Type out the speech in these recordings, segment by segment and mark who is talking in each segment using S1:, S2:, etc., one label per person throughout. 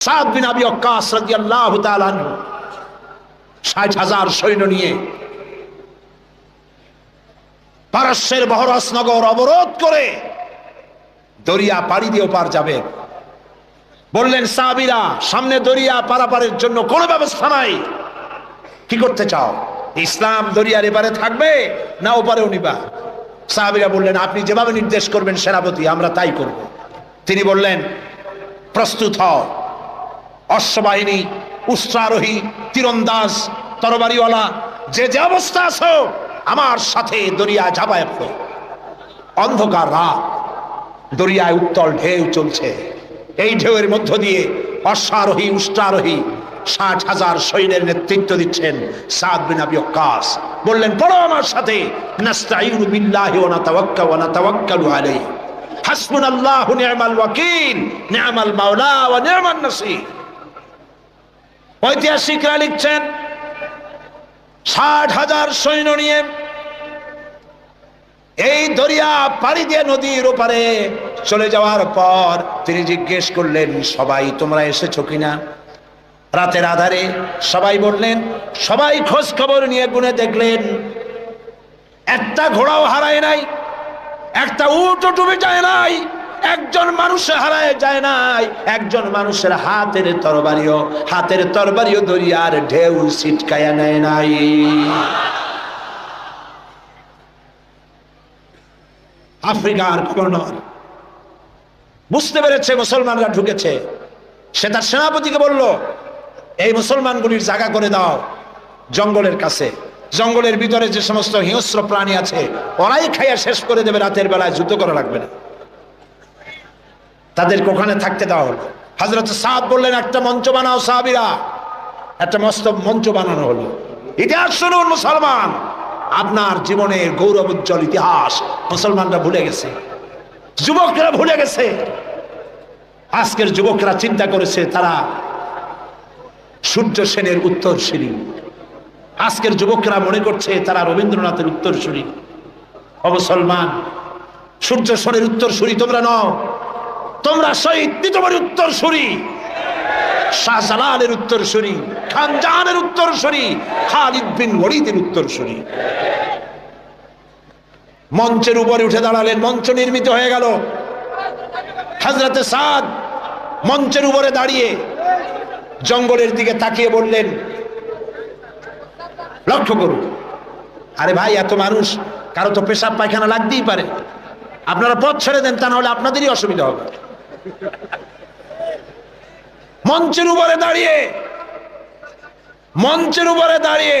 S1: সাদ বিন আবি ওয়াক্কাস রাদিয়াল্লাহু তাআলা আনহু ৬০,০০০ সৈন্য নিয়ে পারস্যের বহরস নগর অবরোধ করে দরিয়া পাড়ি দিয়ে ওপার যাবে। বললেন সাহাবীরা, সামনে দরিয়া পারাপারের জন্য কোনো ব্যবস্থা নাই, কি করতে চাও? ইসলাম দরিয়ার এপারে থাকবে না ওপারেও নিবা? সাহাবীরা বললেন, আপনি যেভাবে নির্দেশ করবেন সেনাপতি, আমরা তাই করব। তিনি বললেন, প্রস্তুত হও, অশ্ববাহিনী, উষ্ট্রারোহী, তীরন্দাজ, তরবারিওয়ালা, যে যে অবস্থা আছো আমার সাথে দরিয়া ঝাঁপায় পড়ো। অন্ধকার রাত, দরিয়ায় উত্তল ঢেউ চলছে। এই ঢেউয়ের মধ্য দিয়ে অশ্বারোহী, উষ্ট্রারোহী ৬০,০০০ সৈন্যের নেতৃত্ব দিচ্ছেন সাদ বিন আবি ওয়াক্কাস। বললেন, পড়ো আমার সাথে, নাস্তাঈনু বিল্লাহি ওয়া নাতাওয়াক্কালু আলাইহি, হাসবুনাল্লাহু নি'মাল ওয়াকিল, নি'মাল মাওলা ওয়া নি'মান নাসীর। ঐতিহাসিকরা লিখছেন, ৬০,০০০ সৈন্য নিয়ে এই দরিয়া পাড়ি দিয়ে নদীর ওপারে চলে যাওয়ার পর তিনি জিজ্ঞেস করলেন, সবাই তোমরা এসেছো কিনা? রাতের আধারে সবাই বললেন, সবাই খোঁজ খবর নিয়ে গুনে দেখলেন একটা ঘোড়াও হারায় নাই, একটা উটও ডুবে যায় নাই, একজন মানুষ হারায় যায় নাই, একজন মানুষের হাতের তরবারিও দরিয়ার ঢেউ ছিটকায়া নেয় নাই। আফ্রিকার গভর্নর বুঝতে পেরেছে মুসলমানরা ঢুকেছে। সে তার সেনাপতিকে বলল, এই মুসলমানগুলির জায়গা করে দাও জঙ্গলের কাছে। জঙ্গলের ভিতরে যে সমস্ত হিংস্র প্রাণী আছে ওরাই খাইয়া শেষ করে দেবে, রাতের বেলায় যুদ্ধ করা লাগবে না, তাদেরকে ওখানে থাকতে দেওয়া হলো। হযরত সাদ বললেন, একটা মঞ্চ বানাও সাহাবীরা। একটা মস্ত মঞ্চ বানানো হলো। ইতিহাস শুনুন মুসলমান, আপনার জীবনের গৌরব উজ্জ্বল ইতিহাস মুসলমানরা ভুলে গেছে, যুবকরা ভুলে গেছে। আজকের যুবকরা চিন্তা করেছে তারা সূর্য সেনের উত্তরসূরি। আজকের যুবকরা মনে করছে তারা রবীন্দ্রনাথের উত্তরসূরি। ও মুসলমান, সূর্য সেনের উত্তরসূরি তোমরা নও, তোমরা শহীদ নিজামের উত্তরসূরি, শাহজালালের উত্তরসূরি, খান জাহানের উত্তরসূরি, খালিদ বিন ওয়ালিদের উত্তরসূরি। মঞ্চের উপরে উঠে দাঁড়ালেন, মঞ্চ নির্মিত হয়ে গেল। হযরতে সাদ মঞ্চের উপরে দাঁড়িয়ে জঙ্গলের দিকে তাকিয়ে বললেন, লক্ষ্য করুন, আরে ভাই এত মানুষ, কারো তো পেশাব পায়খানা লাগতেই পারে, আপনারা পথ ছেড়ে দেন, তা নাহলে আপনাদেরই অসুবিধা হবে। মঞ্চের উপরে দাঁড়িয়ে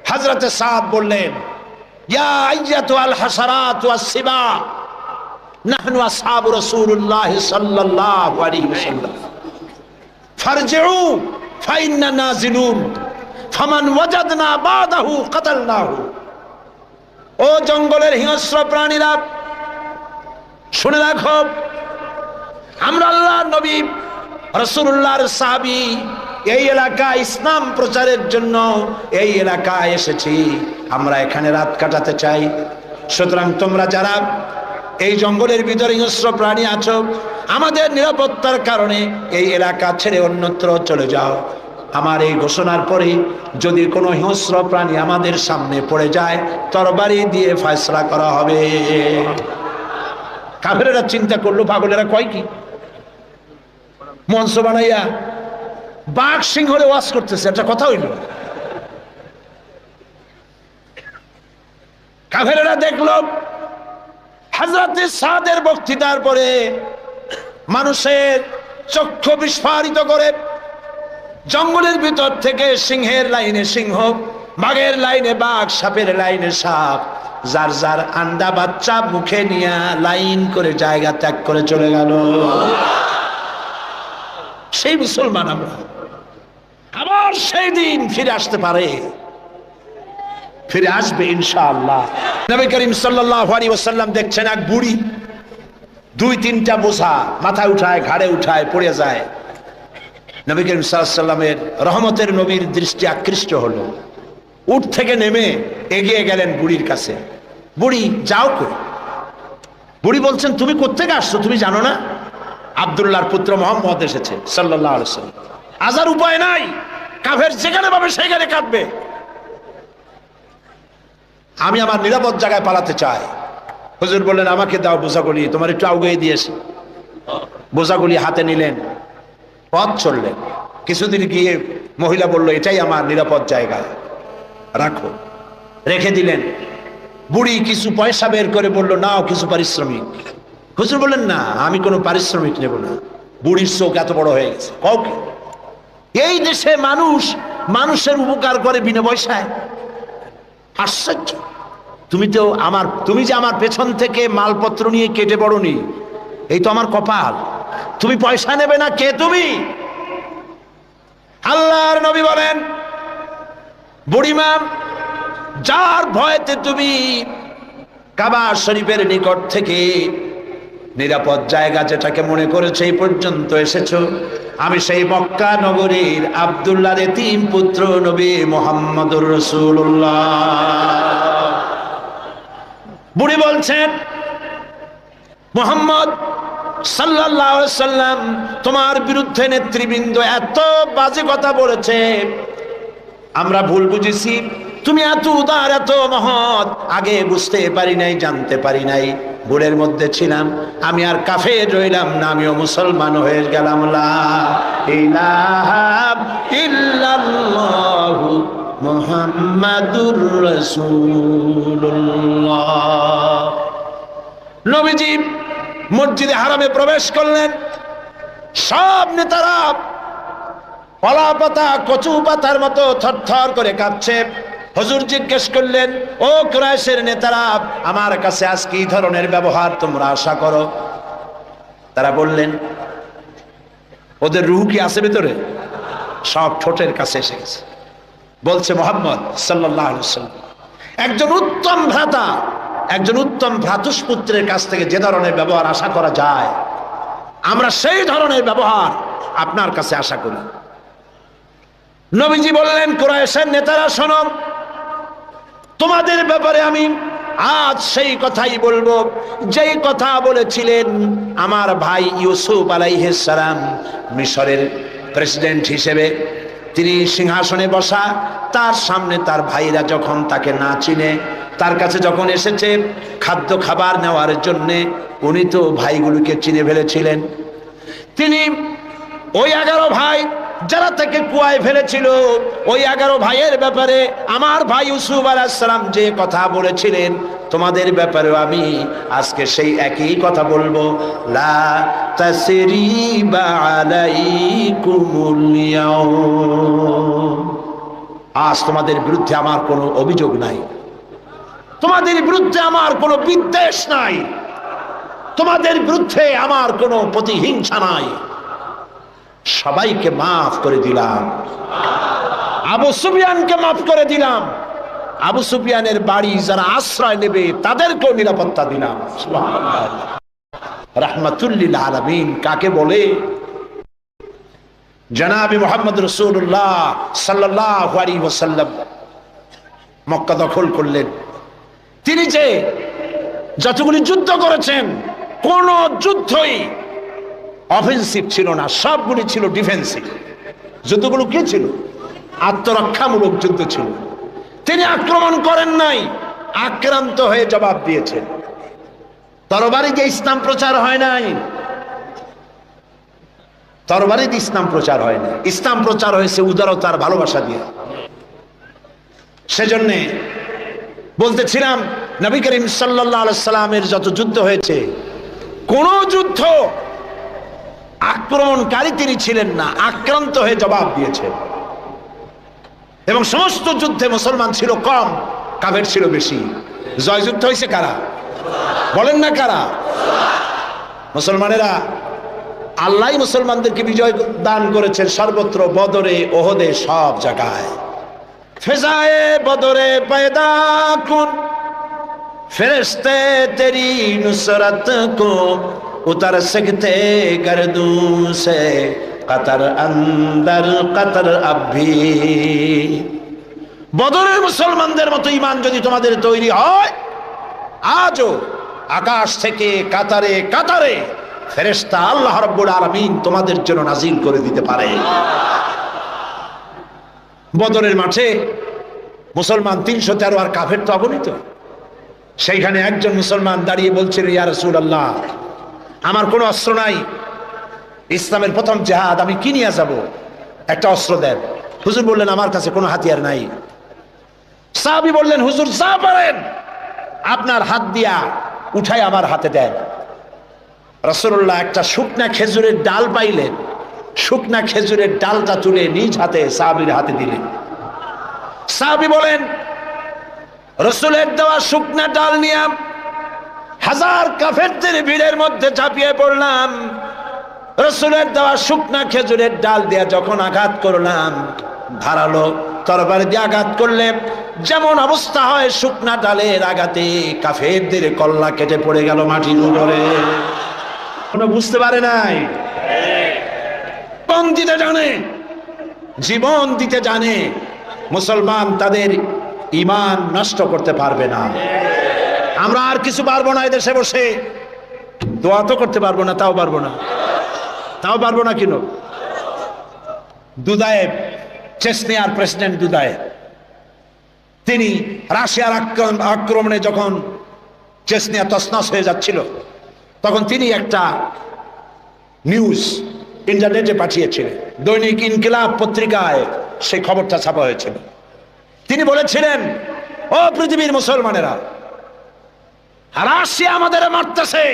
S1: হযরতে সাদ বললেন, ইয়া আইয়াতুল হাসারাত ওয়াস সিবা, নাহনু আসহাবু রাসূলুল্লাহ সাল্লাল্লাহু আলাইহি ওয়াসাল্লাম, ফারজিউ ফাইন্না নাজিলুন, ফামান ওয়াজাদনা বাদাহু কাতালনাহু। ও জঙ্গলের হিংস্র প্রাণীরা, শুনে রাখো, আমরা আল্লাহর নবী রাসূলুল্লাহর সাহাবী, এই এলাকায় ইসলাম প্রচারের জন্য এই এলাকায় এসেছি, আমরা এখানে রাত কাটাতে চাই। সুতরাং তোমরা যারা এই জঙ্গলের ভিতরে হিংস্র প্রাণী আছো, আমাদের নিরাপত্তার কারণে এই এলাকা ছেড়ে অন্যত্র চলে যাও। আমার এই ঘোষণার পরে যদি কোনো হিংস্র প্রাণী আমাদের সামনে পড়ে যায়, তরবারি দিয়ে ফয়সালা করা হবে। কাফেরেরা চিন্তা করলো, পাগলেরা কয় কি, মঞ্চ বানাইয়া বাঘ সিংহরে ওয়াজ করতেছে, একটা কথা হইল। কাফেরেরা দেখলো হযরত সাদের বক্তৃতার পরে মানুষের চক্ষু বিস্ফারিত করে জঙ্গলের ভিতর থেকে সিংহের লাইনে সিংহ, বাঘের লাইনে বাঘ, সাপের লাইনে সাপ, যার যার আন্ডা বাচ্চা মুখে নিয়ে লাইন করে জায়গা ত্যাগ করে চলে গেল। সেই মুসলমান আমরা, আবার সেই দিন ফিরে আসতে পারে, ফিরে আসবে ইনশাআল্লাহ। নবী করিম সাল্লাল্লাহু আলাইহি ওয়াসাল্লাম দেখছেন এক বুড়ি 2-3টা বোঝা মাথায় উঠায়, ঘাড়ে উঠায়, পড়ে যায়। নবী করিম সাল্লাল্লাহু আলাইহি ওয়াসাল্লামের রহমতের নবীর দৃষ্টি আকৃষ্ট হলো। উঠ থেকে নেমে এগিয়ে গেলেন বুড়ির কাছে। বুড়ি, যাও কই? বুড়ি বলছেন, তুমি কোত্থেকে আসছো, তুমি জানো না আব্দুল্লাহর পুত্র মুহাম্মদ এসেছে সাল্লাল্লাহু আলাইহি ওয়াসাল্লাম। আজার উপায় নাই, কাফের যেখানে পাবে সেখানে কাটবে। আমি আমার নিরাপদ জায়গায় পালাতে চাই। হুজুর বললেন আমাকে দাও বোঝাগুলি, তোমার একটু আউগিয়ে দিয়েছি। বোঝাগুলি হাতে নিলেন, পথ চললেন। কিছুদিন গিয়ে মহিলা বলল এটাই আমার নিরাপদ জায়গা, রাখো। রেখে দিলেন। বুড়ি কিছু পয়সা বের করে বলল নাও কিছু পারিশ্রমিক। হুজুর বললেন না, আমি কোনো পারিশ্রমিক নেব না। বুড়ির চোখ এত বড় হয়ে গেছে। কাউকে এই দেশে মানুষের উপকার করে বিনা পয়সায়? আশ্চর্য। তুমি যে আমার পেছন থেকে মালপত্র নিয়ে কেটে পড়নি, এই তো আমার কপাল। তুমি পয়সা নেবে না, কে তুমি? আল্লাহর নবী বলেন বুড়িমা, যার ভয়তে তুমি কাবা শরীফের নিকট থেকে নিরাপদ জায়গা যেটাকে মনে করেছে এই পর্যন্ত এসেছো, আমি সেই মক্কা নগরীর আব্দুল্লাহর এতিম পুত্র নবী মুহাম্মদুর রাসূলুল্লাহ। বুড়ি বলছেন মুহাম্মদ সাল্লাল্লাহু আলাইহি ওয়াসাল্লাম তোমার বিরুদ্ধে নেতৃবৃন্দ এত বাজে কথা বলেছে, আমরা ভুল বুঝেছি। তুমি এত উদার, এত মহৎ, আগে বুঝতে পারি নাই, জানতে পারি নাই। ভুলের মধ্যে ছিলাম, আমি আর কাফের রইলাম না, আমিও মুসলমান হয়ে গেলাম। লা ইলাহা ইল্লাল্লাহু মুহাম্মাদুর রাসূলুল্লাহ। নবীজি মসজিদে হারামে প্রবেশ করলেন। সব নেতারা কলা পাতা, কচু পাতার মতো থরথর করে কাঁপছে। হুজুর জিজ্ঞেস করলেন, ও কুরাইশের নেতারা, আমার কাছে আজ কি ধরনের ব্যবহার তোমরা আশা করো? তারা বললেন, ওদের রূহ কি আছে ভিতরে? সব ঠোঁটের কাছে এসে গেছে। বলছে মুহাম্মদ সাল্লাল্লাহু আলাইহি ওয়াসাল্লাম, একজন উত্তম ভ্রাতা, একজন উত্তম ভ্রাতুষ্পুত্রের কাছ থেকে যে ধরনের ব্যবহার আশা করা যায়, আমরা সেই ধরনের ব্যবহার আপনার কাছে আশা করি। নবীজি বললেন, কুরাইশের নেতারা শোনো, তোমাদের ব্যাপারে আমি আজ সেই কথাই বলবো যেই কথা বলেছিলেন আমার ভাই ইউসুফ আলাইহিস সালাম মিশরের প্রেসিডেন্ট হিসেবে। তিনি সিংহাসনে বসা, তার সামনে তার ভাইরা যখন তাকে না চিনে, তার কাছে যখন এসেছে খাদ্য খাবার নেওয়ার জন্যে, উনি তো ভাইগুলোকে চিনে ফেলেছিলেন। তিনি ওই 11 ভাই যারা তাকে কুয়ায় ফেলেছিল, ওই 11 ভাইয়ের ব্যাপারে আমার ভাই ইউসুফ আলাইহিস সালাম যে কথা বলেছিলেন, তোমাদের ব্যাপারেও আমি আজকে সেই একই কথা বলবো। লা তাসরিবা আলাইকুমুল ইয়াউম, আজ তোমাদের বিরুদ্ধে আমার কোনো অভিযোগ নাই, তোমাদের বিরুদ্ধে আমার কোনো বিদ্বেষ নাই, তোমাদের বিরুদ্ধে আমার কোনো প্রতিহিংসা নাই। সবাইকে মাফ করে দিলাম। আবু সুফিয়ানকে মাফ করে দিলাম। আবু সুফিয়ানের বাড়ি যারা আশ্রয় নেবে তাদেরকেও নিরাপত্তা দিলাম। সুবহানাল্লাহ। রাহমাতুল লিল আলামিন কাকে বলে? জনাবে মুহাম্মদ রাসূলুল্লাহ সাল্লাল্লাহু আলাইহি ওয়াসাল্লাম মক্কা দখল করলেন। তিনি যে যতগুলি যুদ্ধ করেছেন, কোন যুদ্ধই অফেন্সিভ ছিল না, সবগুলি ছিল ডিফেন্সিভ। যুদ্ধগুলো কি ছিল? আত্মরক্ষামূলক যুদ্ধ ছিল। তিনি আক্রমণ করেন নাই, আক্রান্ত হয়ে জবাব দিয়েছেন। তরবারি দিয়ে ইসলাম প্রচার হয় নাই, তরবারি দিয়ে ইসলাম প্রচার হয় না। ইসলাম প্রচার হয়েছে উদারতার ভালোবাসা দিয়ে। সেজন্য বলতেছিলাম, নবী করিম সাল্লাল্লাহু আলাইহি সাল্লামের যত যুদ্ধ হয়েছে, কোন যুদ্ধ আক্রমণকারী তিনি ছিলেন না, আক্রান্ত হয়ে জবাব দিয়েছেন। এবং সমস্ত যুদ্ধে মুসলমান ছিল কম, কাফের ছিল বেশি। জয়যুদ্ধ হয়েছে কারা? বলেন না কারা? মুসলমানেরা। আল্লাহ মুসলমানদেরকে বিজয় দান করেছেন সর্বত্র, বদরে, ওহদে, সব জায়গায়। ফেজায়ে বদরে পয়দা কুন ফেরেশতে তেরি নুসরত কো उतर सकते गर्दू से कतर अंदर कतर अब भी। বদরের মুসলমানদের মতো ঈমান যদি তোমাদের তৈরি হয়, আজও আকাশ থেকে কাতারে কাতারে ফেরেশতা আল্লাহ রাব্বুল আলামিন তোমাদের জন্য নাজিল করে দিতে পারে। বদরের মাঠে মুসলমান ৩১৩ আর কাফের তো অগণিত। সেইখানে একজন মুসলমান দাঁড়িয়ে বলছিল, ইয়া রাসূলুল্লাহ, আমার কোনো অস্ত্র নাই, ইসলামের প্রথম জিহাদ, আমি কি নিয়ে যাব? একটা অস্ত্র দেন। হুজুর বললেন, আমার কাছে কোনো হাতিয়ার নাই। সাহাবী বললেন, হুজুর যা পারেন আপনার হাত দিয়া উঠাই আমার হাতে দেন। রাসূলুল্লাহ একটা শুকনা খেজুরের ডাল পাইলেন, শুকনা খেজুরের ডালটা তুলে নিজ হাতে সাহাবীর হাতে দিলেন। সাহাবী বলেন, রাসূলের দেওয়া শুকনা ডাল নিয়ে হাজার কাফেরদের ভিড়ের মধ্যে ঝাঁপিয়ে পড়লাম। রাসূলের দেওয়া শুকনা খেজুরের ডাল দিয়ে যখন আঘাত করলাম, ধারালো তরবারি দিয়ে আঘাত করলে যেমন অবস্থা হয়, শুকনা ডালের আঘাতে কাফেরদের কল্লা কেটে পড়ে গেল মাটির উপরে। কোনো বুঝতে পারে নাই, জীবন দিতে জানে, জীবন দিতে জানে। মুসলমান তাদের ঈমান নষ্ট করতে পারবে না। আমরা আর কিছু পারবো না, এদেশে বসে দোয়া তো করতে পারবো না, তাও পারবো না, তাও পারবো না। কেন? দুদায়েব, চেচনিয়ার প্রেসিডেন্ট দুদায়েব, তিনি রাশিয়ার আক্রমণে যখন চেচনিয়া তছনছ হয়ে যাচ্ছিল, তখন তিনি একটা নিউজ ইন্টারনেটে পাঠিয়েছিলেন। দৈনিক ইনকিলাব পত্রিকায় সেই খবরটা ছাপা হয়েছিল। তিনি বলেছিলেন, ও পৃথিবীর মুসলমানেরা, রাশিয়া আমাদের মারতেছে,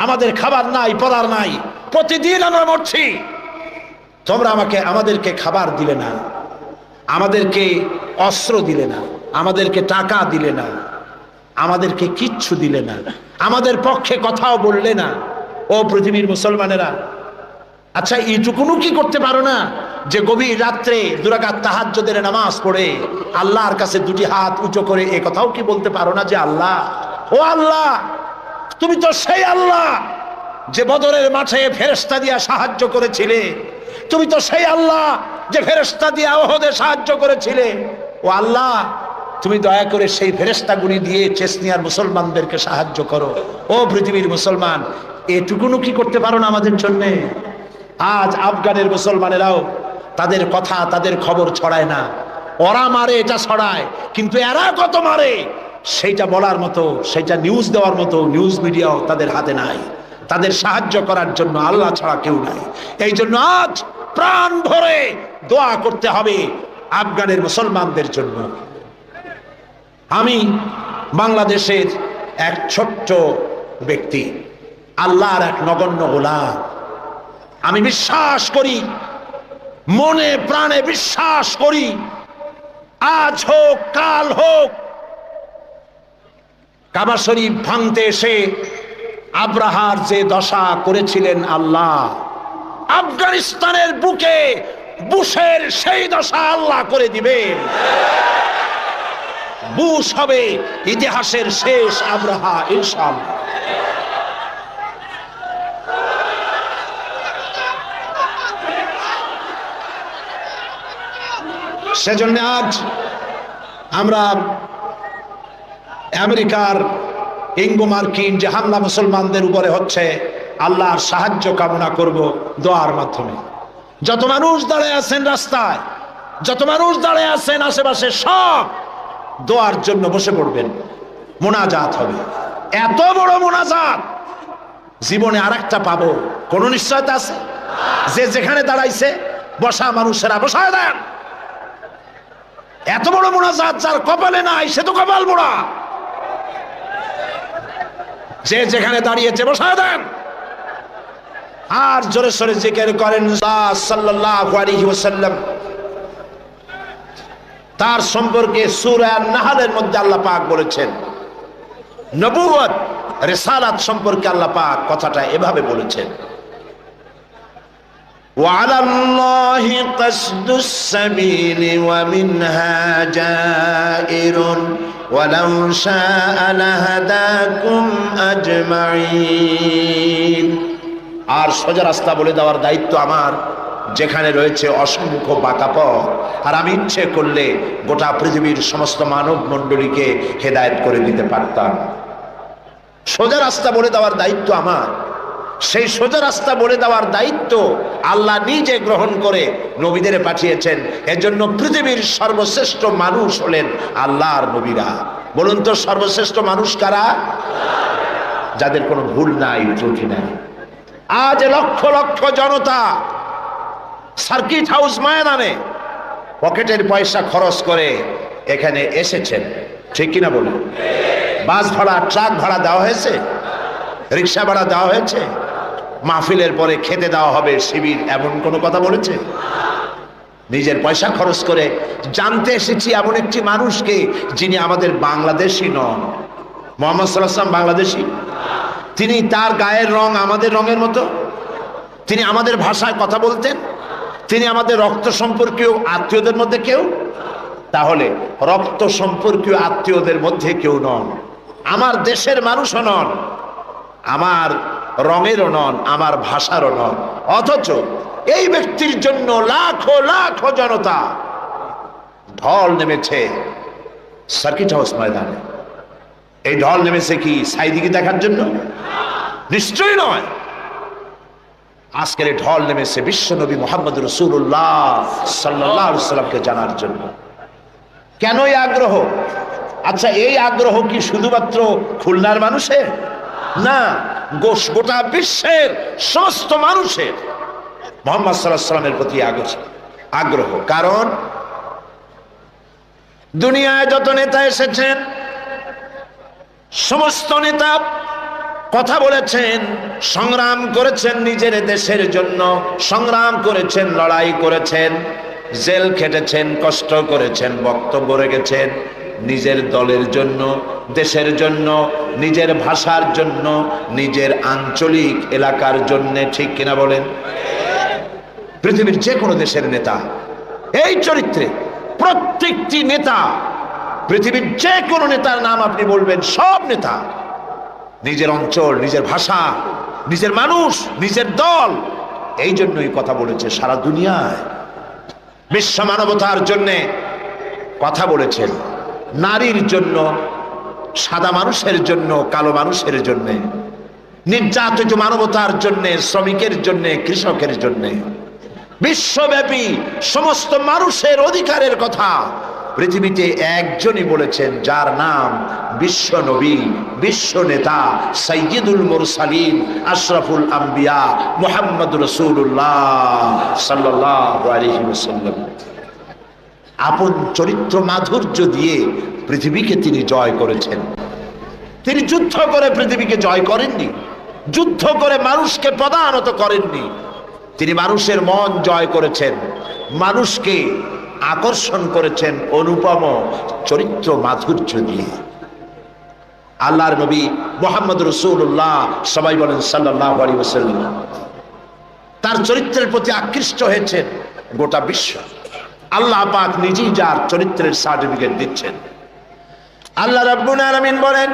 S1: আমাদের খাবার নাই, পড়ার নাই, প্রতিদিন আমরা মরছি। তোমরা আমাদেরকে খাবার দিলে না, আমাদেরকে অস্ত্র দিলে না, আমাদেরকে টাকা দিলে না, আমাদেরকে কিচ্ছু দিলে না, আমাদের পক্ষে কথাও বললে না। ও পৃথিবীর মুসলমানেরা, আচ্ছা এইটুকুনও কি করতে পারো না যে গভীর রাত্রে 2 রাকাত তাহাজ্জুদের নামাজ পড়ে আল্লাহর কাছে 2টি হাত উঁচু করে এ কথাও কি বলতে পারো না যে আল্লাহ, ও আল্লাহ, তুমি তো সেই আল্লাহ যে বদরের মাঠে ফেরেশতা দিয়া সাহায্য করেছিলে, তুমি তো সেই আল্লাহ যে ফেরেশতা দিয়া ওহদে সাহায্য করেছিলে। ও আল্লাহ, তুমি দয়া করে সেই ফেরেশতাগুলি দিয়ে চেচনিয়ার মুসলমানদেরকে সাহায্য করো। ও পৃথিবীর মুসলমান, এটুকুনও কি করতে পারো না আমাদের জন্য? আজ আফগানের মুসলমানেরাও তাদের কথা, তাদের খবর ছড়ায় না। ওরা মারে, এটা ছড়ায়, কিন্তু এরা কত মারে সেইটা বলার মতো, সেইটা নিউজ দেওয়ার মতো নিউজ মিডিয়াও তাদের হাতে নাই। তাদের সাহায্য করার জন্য আল্লাহ ছাড়া কেউ নাই। এই জন্য আজ প্রাণ ভরে দোয়া করতে হবে আফগানের মুসলমানদের জন্য। আমি বাংলাদেশের এক ছোট্ট ব্যক্তি, আল্লাহর এক নগণ্য গোলাম। আমি বিশ্বাস করি, মনে প্রাণে বিশ্বাস করি, আজ হোক কাল হোক, কাবা শরীফ ভাঙতে এসে আব্রাহার যে দশা করেছিলেন আল্লাহ, আফগানিস্তানের বুকে বুশের সেই দশা আল্লাহ করে দিবেন। বুশ হবে ইতিহাসের শেষ আব্রাহা, ইনশাআল্লাহ। সেজন্য আজ আমরা আমেরিকার ইঙ্গো মার্কিন যে হামলা মুসলমানদের উপরে হচ্ছে, আল্লাহর সাহায্য কামনা করব দোয়ার মাধ্যমে। যত মানুষ দাঁড়িয়ে আছেন রাস্তায়, যত মানুষ দাঁড়িয়ে আছেন আশেপাশে, সব দোয়ার জন্য বসে পড়বেন, মোনাজাত হবে। এত বড় মোনাজাত জীবনে আরেকটা পাবো কোন নিশ্চয়তা আছে? যে যেখানে দাঁড়াইছে বসা মানুষেরা বসায় দেন। এত বড় মোনাজাত যার কপালে নাই সে তো কপাল মোড়া। যে যেখানে দাঁড়িয়েছে বসায় দেন। আর জোরে সোরে জিকির করেন সাল্লাল্লাহু আলাইহি ওয়াসাল্লাম। তার সম্পর্কে সূরা নাহলের মধ্যে আল্লাহ পাক বলেছেন, নবুয়ত রিসালাত সম্পর্কে আল্লাহ পাক কথাটা এভাবে বলেছেন, وعلى الله قصد السبيل ومنها جائر ولو شاء لهداكم أجمعين। আর সোজা রাস্তা বলে দেওয়ার দায়িত্ব আমার, যেখানে রয়েছে অসংখ্য বাঁকা পথ। আর আমি ইচ্ছে করলে গোটা পৃথিবীর সমস্ত মানব মণ্ডলীকে হেদায়েত করে দিতে পারতাম। সোজা রাস্তা বলে দেওয়ার দায়িত্ব আমার, সেই সোজা রাস্তা বলে দেওয়ার দায়িত্ব আল্লাহ নিজে গ্রহণ করে নবীদের পাঠিয়েছেন। এজন্য পৃথিবীর সর্বশ্রেষ্ঠ মানুষ হলেন আল্লাহর নবীরা। বলুন তো সর্বশ্রেষ্ঠ মানুষ কারা? যাদের কোনো ভুল নাই, ত্রুটি নাই। আজ লক্ষ লক্ষ জনতা সার্কিট হাউস ময়দানে পকেটের পয়সা খরচ করে এখানে এসেছেন, ঠিক কিনা বলুন? বাস ভাড়া, ট্রাক ভাড়া দেওয়া হয়েছে, রিক্সা ভাড়া দেওয়া হয়েছে, মাহফিলের পরে খেতে দেওয়া হবে শিবির, এমন কোনো কথা বলেছে? নিজের পয়সা খরচ করে জানতে এসেছি এমন একটি মানুষকে যিনি আমাদের বাংলাদেশি নন। মুহাম্মদ সাল্লাল্লাহু আলাইহি ওয়াসাল্লাম বাংলাদেশি? তিনি তার গায়ের রং আমাদের রঙের মতো, তিনি আমাদের ভাষায় কথা বলতেন, তিনি আমাদের রক্ত সম্পর্কীয় আত্মীয়দের মধ্যে কেউ? তাহলে রক্ত সম্পর্কীয় আত্মীয়দের মধ্যে কেউ নন, আমার দেশের মানুষও নন, আমার রঙেরও নন, আমার ভাষারও নন। অথচ এই ব্যক্তির জন্য লাখো লাখো জনতা ঢল নেমেছে সার্কিট হাউস ময়দানে। এই ঢল নেমেছে কি সাইদিকে দেখার জন্য? নিশ্চয়ই নয়। আজকের এই ঢল নেমেছে বিশ্বনবী মুহাম্মদ রাসূলুল্লাহ সাল্লাল্লাহু আলাইহি ওয়াসাল্লামকে জানার জন্য। কেন এই আগ্রহ? আচ্ছা, এই আগ্রহ কি শুধুমাত্র খুলনার মানুষের? না, গোটা বিশ্বের সমস্ত মানুষের মুহাম্মদ সাল্লাল্লাহু আলাইহি ওয়াসাল্লামের প্রতি আগ্রহ। কারণ দুনিয়ায় যত নেতা এসেছেন, সমস্ত নেতা কথা বলেছেন, সংগ্রাম করেছেন নিজের দেশের জন্য, সংগ্রাম করেছেন, লড়াই করেছেন, জেল খেটেছেন, কষ্ট করেছেন, বক্তব্য রেখেছেন নিজের দলের জন্য, দেশের জন্য, নিজের ভাষার জন্য, নিজের আঞ্চলিক এলাকার জন্য, ঠিক কিনা বলেন? পৃথিবীর যে কোনো দেশের নেতা এই চরিত্রে, প্রত্যেকটি নেতা, পৃথিবীর যে কোনো নেতার নাম আপনি বলবেন, সব নেতা নিজের অঞ্চল, নিজের ভাষা, নিজের মানুষ, নিজের দল, এই জন্যই কথা বলেছে সারা দুনিয়ায়। বিশ্ব মানবতার জন্যে কথা বলেছেন, নারীর জন্য, সাদা মানুষের জন্য, কালো মানুষের জন্য, নির্যাতিত মানবতার জন্য, শ্রমিকের জন্য, কৃষকের জন্য, বিশ্বব্যাপী সমস্ত মানুষের অধিকারের কথা পৃথিবীতে একজনই বলেছেন, যার নাম বিশ্ব নবী, বিশ্ব নেতা, সাইয়্যিদুল মুরসালিন, আশরাফুল আম্বিয়া, মুহাম্মদুর রাসূলুল্লাহ সাল্লাল্লাহু আলাইহি ওয়াসাল্লাম। আপন চরিত্র মাধুর্য দিয়ে পৃথিবীকে তিনি জয় করেছেন। তিনি যুদ্ধ করে পৃথিবীকে জয় করেননি, যুদ্ধ করে মানুষকে পদানত করেননি। তিনি মানুষের মন জয় করেছেন, মানুষকে আকর্ষণ করেছেন অনুপম চরিত্র মাধুর্য দিয়ে। আল্লাহর নবী মুহাম্মদ রাসূলুল্লাহ, সবাই বলেন সাল্লাল্লাহু আলাইহি ওয়াসাল্লাম, তার চরিত্রের প্রতি আকৃষ্ট হয়েছেন গোটা বিশ্ব। আল্লাহ পাক নিজেই যার চরিত্রের সার্টিফিকেট দিচ্ছেন। আল্লাহ রাব্বুল আলামিন বলেন,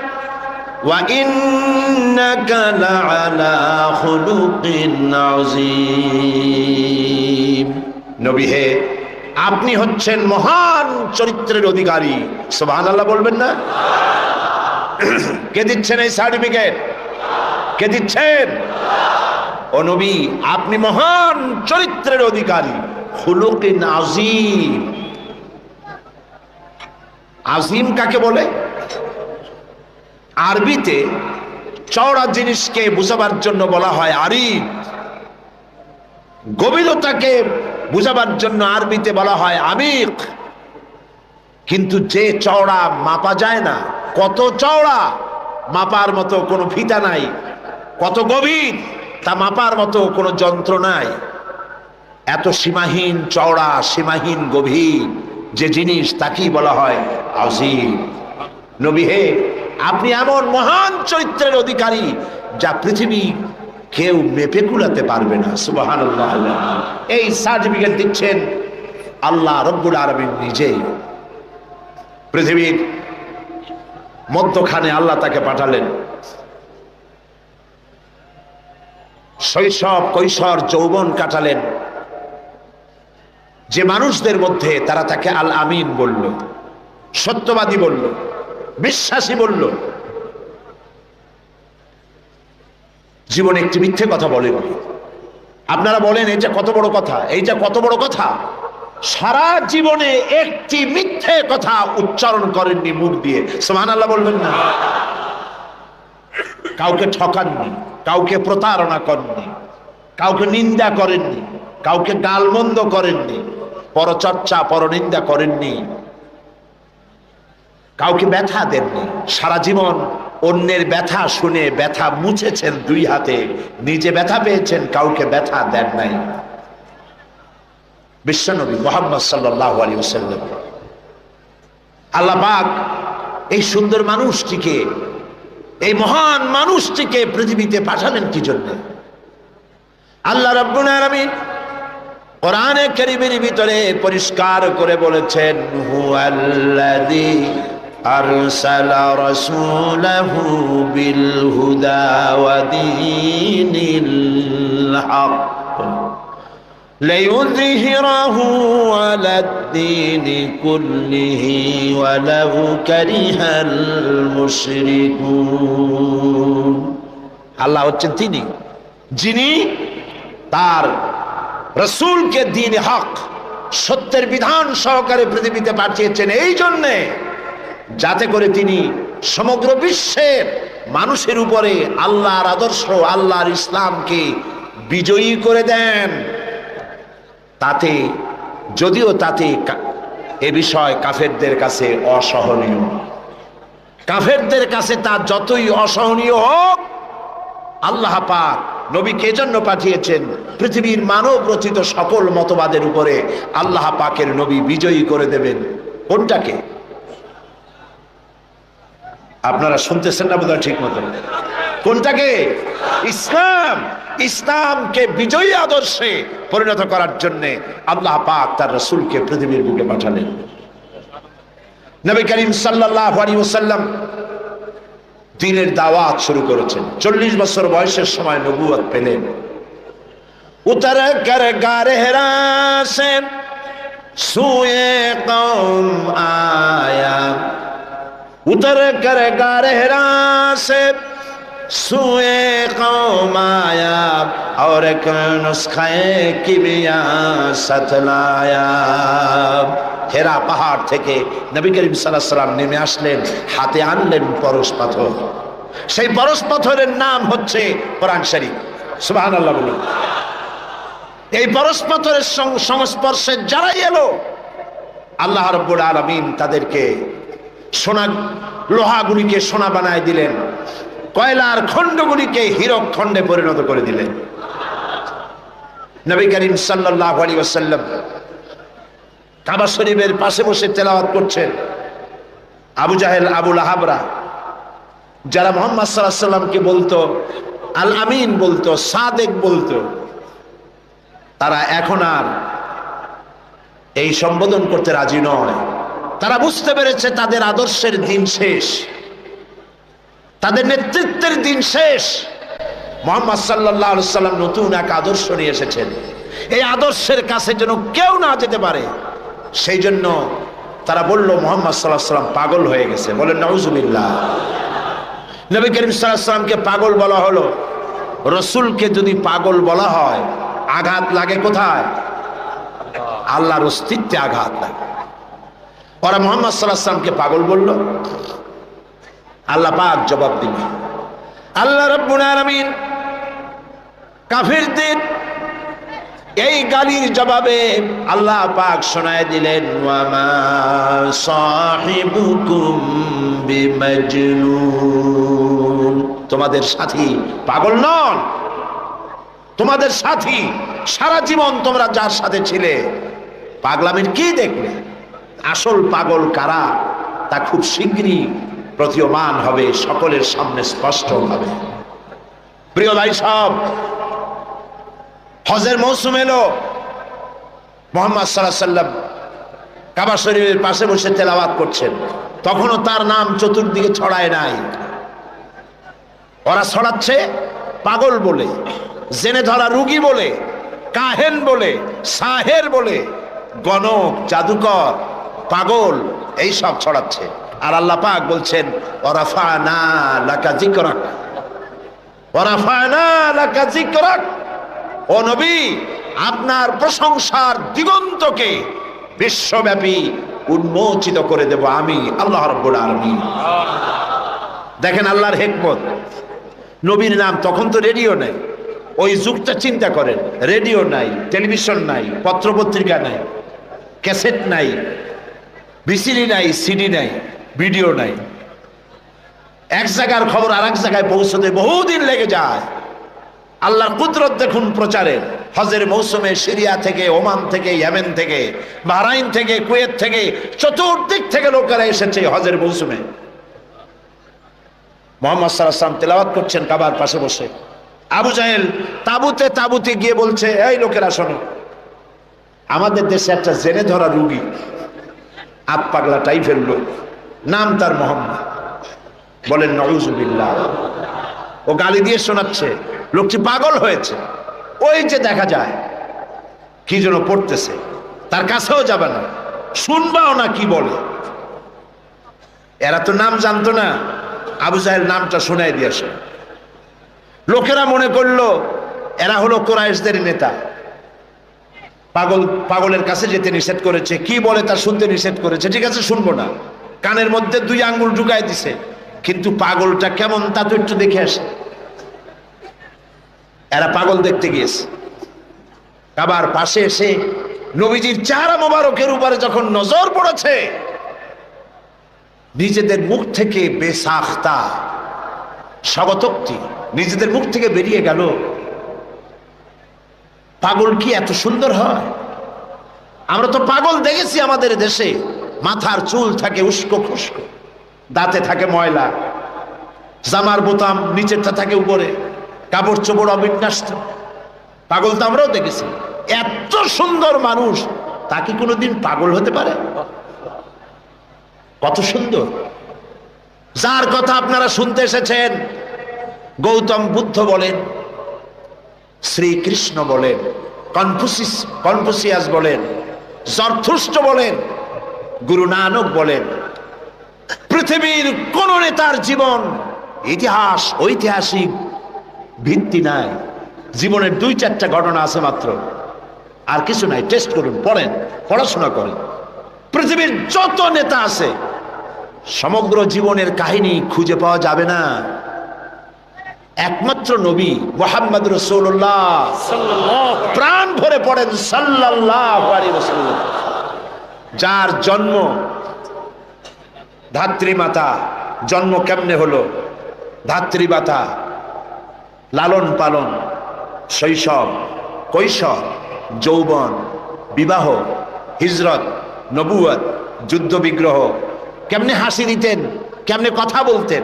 S1: ওয়া ইন্নাকা লাআলা খুলুকিন আযীম। নবী হে, আপনি হচ্ছেন মহান চরিত্রের অধিকারী। সুবহানাল্লাহ বলবেন না? কে দিচ্ছেন এই সার্টিফিকেট? কে দিচ্ছেন? ও নবী, আপনি মহান চরিত্রের অধিকারী, খুলুকিন আযীম। আযীম কাকে বলে? আরবিতে চওড়া জিনিসকে বোঝাবার জন্য বলা হয় আরিফ, গভীরতাকে বুঝাবার জন্য আরবিতে বলা হয় আমিক। কিন্তু যে চওড়া মাপা যায় না, কত চওড়া মাপার মতো কোনো ফিতা নাই, কত গভীর তা মাপার মতো কোনো যন্ত্র নাই, এত সীমাহীন চওড়া, সীমাহীন গভীর যে জিনিস, তাকেই বলা হয় আযীম। নবী হে, আপনি এমন মহান চরিত্রের অধিকারী যা পৃথিবী কেউ মেপে কুলাতে পারবে না। সুবহানাল্লাহ। এই সার্টিফিকেট দিচ্ছেন আল্লাহ রব্বুল আলামিন নিজেই। পৃথিবীর মধ্যখানে আল্লাহ তাকে পাঠালেন, শৈশব, কৈশোর, যৌবন কাটালেন যে মানুষদের মধ্যে, তারা তাকে আল আমিন বলল, সত্যবাদী বলল, বিশ্বাসী বলল। জীবনে একটি মিথ্যে কথা বলেননি। আপনারা বলেন এটা কত বড় কথা, এইটা কত বড় কথা। সারা জীবনে একটি মিথ্যে কথা উচ্চারণ করেননি মুখ দিয়ে, সুবহানাল্লাহ বলবেন না? কাউকে ঠকাননি, কাউকে প্রতারণা করেননি, কাউকে নিন্দা করেননি, কাউকে গালমন্দ করেননি, পরচর্চা পরনিন্দা করেননি, কাউকে ব্যথা দেননি। সারা জীবন অন্যের ব্যথা শুনে ব্যথা মুছেছেন দুই হাতে, নিজে ব্যথা পেয়েছেন, কাউকে ব্যথা দেন নাই। বিশ্বনবী মুহাম্মদ সাল্লাল্লাহু আলাইহি ওয়াসাল্লাম, আল্লাহ পাক এই সুন্দর মানুষটিকে, এই মহান মানুষটিকে পৃথিবীতে পাঠালেন কি জন্য? আল্লাহ রাব্বুল আলামিন কোরআনে কারীমের ভিতরে পরিষ্কার করে বলেছেন, হুয়াল্লাযী আরসালা রাসূলাহু বিল হুদা ওয়া দীনিল হক লিইয়ুযহিরাহু আলাদ দীনি কুল্লিহি ওয়ালাউ কারিহাল মুশরিকুন। আল্লাহ হচ্ছেন তিনি যিনি তার রাসূলকে দ্বীন হক, সত্যের বিধান সহকারে পৃথিবীতে পাঠিয়েছেন এই জন্যে যাতে করে তিনি সমগ্র বিশ্বের মানুষের উপরে আল্লাহর আদর্শ, আল্লাহর ইসলামকে বিজয়ী করে দেন। তাতে যদিও তাতে এ বিষয় কাফেরদের কাছে অসহনীয়, কাফেরদের কাছে তা যতই অসহনীয় হোক, আল্লাহ পাক নবীকে এজন্য পাঠিয়েছেন পৃথিবীর মানব রচিত সকল মতবাদের উপরে আল্লাহ পাকের নবী বিজয়ী করে দেবেন। কোনটাকে? আপনারা শুনতেছেন না বোধহয় ঠিক মতো। কোনটাকে? ইসলাম। ইসলামকে বিজয়ী আদর্শে পরিণত করার জন্য আল্লাহ পাক তার রাসূলকে পৃথিবীর বুকে পাঠালেন। নবী করিম সাল্লাল্লাহু আলাইহি ওয়াসাল্লাম দ্বীনের দাওয়াত শুরু করেছেন। 40 বছর বয়সের সময় নবুয়ত পেলেন। উতর কর গারে হেরা সে সুয়ে কওম আয়া, उतर कर गारहरा से सुए कौम आया और एक नुस्खे की बिया सतलाया। হেরা পাহাড় থেকে নবী করিম সাল্লাল্লাহু আলাইহি ওয়াসাল্লাম নেমে আসলেন, হাতে আনলেন পরশ পাথর। সেই পরশ পাথরের নাম হচ্ছে কোরআন শরীফ। সুবহানাল্লাহ বলুন। এই পরশ পাথরের সংস্পর্শে যারাই এলো, আল্লাহ রাব্বুল আলামিন তাদেরকে সোনা, লোহাগুলিকে সোনা বানায় দিলেন, কয়লার খণ্ডগুলিকে হীরক খণ্ডে পরিণত করে দিলেন। নবী করিম সাল্লাল্লাহু আলাইহি ওয়াসাল্লাম কাবা শরীফের পাশে বসে তেলাওয়াত করছেন। আবু জাহেল, আবু লাহাবরা, যারা মুহাম্মদ সাল্লাল্লাহু আলাইহি ওয়াসাল্লামকে বলতো আল আমিন, বলতো সাদেক, বলতো, তারা এখন আর এই সম্বোধন করতে রাজি নয়। তারা বুঝতে পেরেছে তাদের আদর্শের দিন শেষ, তাদের নেতৃত্বের দিন শেষ। মুহাম্মদ সাল্লাল্লাহু আলাইহি ওয়াসাল্লাম নতুন এক আদর্শ নিয়ে এসেছেন, এই আদর্শের কাছে যেন কেউ না যেতে পারে। সেই জন্য তারা বলল মুহাম্মদ সাল্লাল্লাহু আলাইহি ওয়াসাল্লাম পাগল হয়ে গেছে। বলেন নাউজুবিল্লাহ। নবী করিম সাল্লাল্লাহু আলাইহি ওয়াসাল্লামকে পাগল বলা হলো। রাসূলকে যদি পাগল বলা হয়, আঘাত লাগে কোথায়? আল্লাহর অস্তিত্বে আঘাত লাগে। ওরা মুহাম্মদ সাল্লাল্লাহু আলাইহি ওয়াসাল্লামকে পাগল বলল, আল্লাহ পাক জবাব দিলেন। আল্লাহ রাব্বুল আলামিন কাফিরদের এই গালির জবাবে আল্লাহ পাক শোনায় দিলেন, ওয়া মা সাহিবুকুম বিমাজনুন, তোমাদের সাথী পাগল নন। তোমাদের সাথী, সারা জীবন তোমরা যার সাথে ছিলে, পাগলামির কি দেখলে? আসল পাগল কারা তা খুব শীঘ্রই প্রতীয়মান হবে, সকলের সামনে স্পষ্ট হবে। প্রিয় ভাই সব, হজের মৌসুম এলো। মুহাম্মদ সাল্লাল্লাহু আলাইহি ওয়াসাল্লাম কাবা শরীফের পাশে বসে তেলাওয়াত করছেন। তখনও তার নাম চতুর্দিকে ছড়ায় নাই। ওরা ছড়াচ্ছে পাগল বলে, জেনে ধরা রুগী বলে, কাহেন বলে, সাহের বলে, গণক, জাদুকর, পাগল, এই সব ছড়াচ্ছে। আর আল্লাহ পাক বলছেন, ওরাফানা লাকা যিকরাক ওয়া রাফা'না লাকা যিকরাক, ও নবী আপনার প্রশংসার দিগন্তকে বিশ্বব্যাপী উন্মোচিত করে দেব আমি আল্লাহ রাব্বুল আলামিন। দেখেন আল্লাহর হিকমত। নবীর নাম, তখন তো রেডিও নাই, ওই যুগটা চিন্তা করেন, রেডিও নাই, টেলিভিশন নাই, পত্রপত্রিকা নাই, ক্যাসেট নাই, ভিসিডি নাই, সিডি নাই, ভিডিও নাই। এক জায়গার খবর আর এক জায়গায় পৌঁছতে বহুদিন লেগে যায়। আল্লাহর কুদরত দেখুন প্রচারের। হজের মৌসুমে সিরিয়া থেকে, ওমান থেকে, ইয়েমেন থেকে, বাহরাইন থেকে, কুয়েত থেকে, চতুর্দিক থেকে লোকেরা এসেছে হজের মৌসুমে। মুহাম্মদ সাল্লাল্লাহু আলাইহি ওয়াসাল্লাম তেলাওয়াত করছেন কাবার পাশে বসে। আবু জাহেল তাবুতে গিয়ে বলছে, এই লোকেরা শোনো, আমাদের দেশে একটা জেনে ধরা রুগী, আত পাগলা টাইপের লোক, নাম তার মোহাম্মদ। বলেন নাউযুবিল্লাহ। ও গালি দিয়ে শোনাচ্ছে, লোকটি পাগল হয়েছে। ওই যে দেখা যায় কি যেন পড়তেছে, তার কাছেও যাবে না, শুনবাও না কি বলে। এরা তো নাম জানতো না, আবু জাহেল নামটা শোনায় দিয়েছে। লোকেরা মনে করলো এরা হলো কুরাইশদের নেতা। পাগলের কাছে যেতে নিষেধ করেছে, কি বলে তা শুনতে নিষেধ করেছে। ঠিক আছে, শুনবো না। কানের মধ্যে 2 আঙ্গুল ঢুকায় দিছে, কিন্তু পাগলটা কেমন তা তো একটু দেখে আসে। এরা পাগল দেখতে গিয়েছে। কাবার পাশে এসে নবীজির চেহারা মোবারকের উপরে যখন নজর পড়েছে, নিজেদের মুখ থেকে বেসাখতা স্বাগতোক্তি নিজেদের মুখ থেকে বেরিয়ে গেল, পাগল কি এত সুন্দর হয়? আমরা তো পাগল দেখেছি আমাদের দেশে, মাথার চুল থাকে উস্কো খুস্কো, দাঁতে থাকে ময়লা, জামার বোতাম নিচেরটা থাকে উপরে, কাপড় চোপড় অবিন্যস্ত। পাগল তো আমরাও দেখেছি। এত সুন্দর মানুষ, তা কি কোনোদিন পাগল হতে পারে? কত সুন্দর! যার কথা আপনারা শুনতে এসেছেন, গৌতম বুদ্ধ বলেন, শ্রীকৃষ্ণ বলেন, কনফুসিয়াস বলেন, জরথুস্ট্র বলেন, গুরু নানক বলেন, পৃথিবীর কোন নেতার জীবন ইতিহাস ঐতিহাসিক ভিত্তি নাই। জীবনের 2-4টা ঘটনা আছে মাত্র, আর কিছু নাই। টেস্ট করুন, পড়েন, পড়াশোনা করেন। পৃথিবীর যত নেতা আছে সমগ্র জীবনের কাহিনী খুঁজে পাওয়া যাবে না। একমাত্র নবী মুহাম্মদ রাসূলুল্লাহ প্রাণ ভরে পড়েন সাল্লাল্লাহু আলাইহি ওয়াসাল্লাম, যার জন্ম ধাত্রী মাতা। জন্ম কেমনে হলো? ধাত্রী মাতা, লালন পালন, শৈশব, কৈশোর, যৌবন, বিবাহ, হিজরত, নবুয়ত, যুদ্ধ বিগ্রহ, কেমনে হাসি দিতেন, কেমনে কথা বলতেন,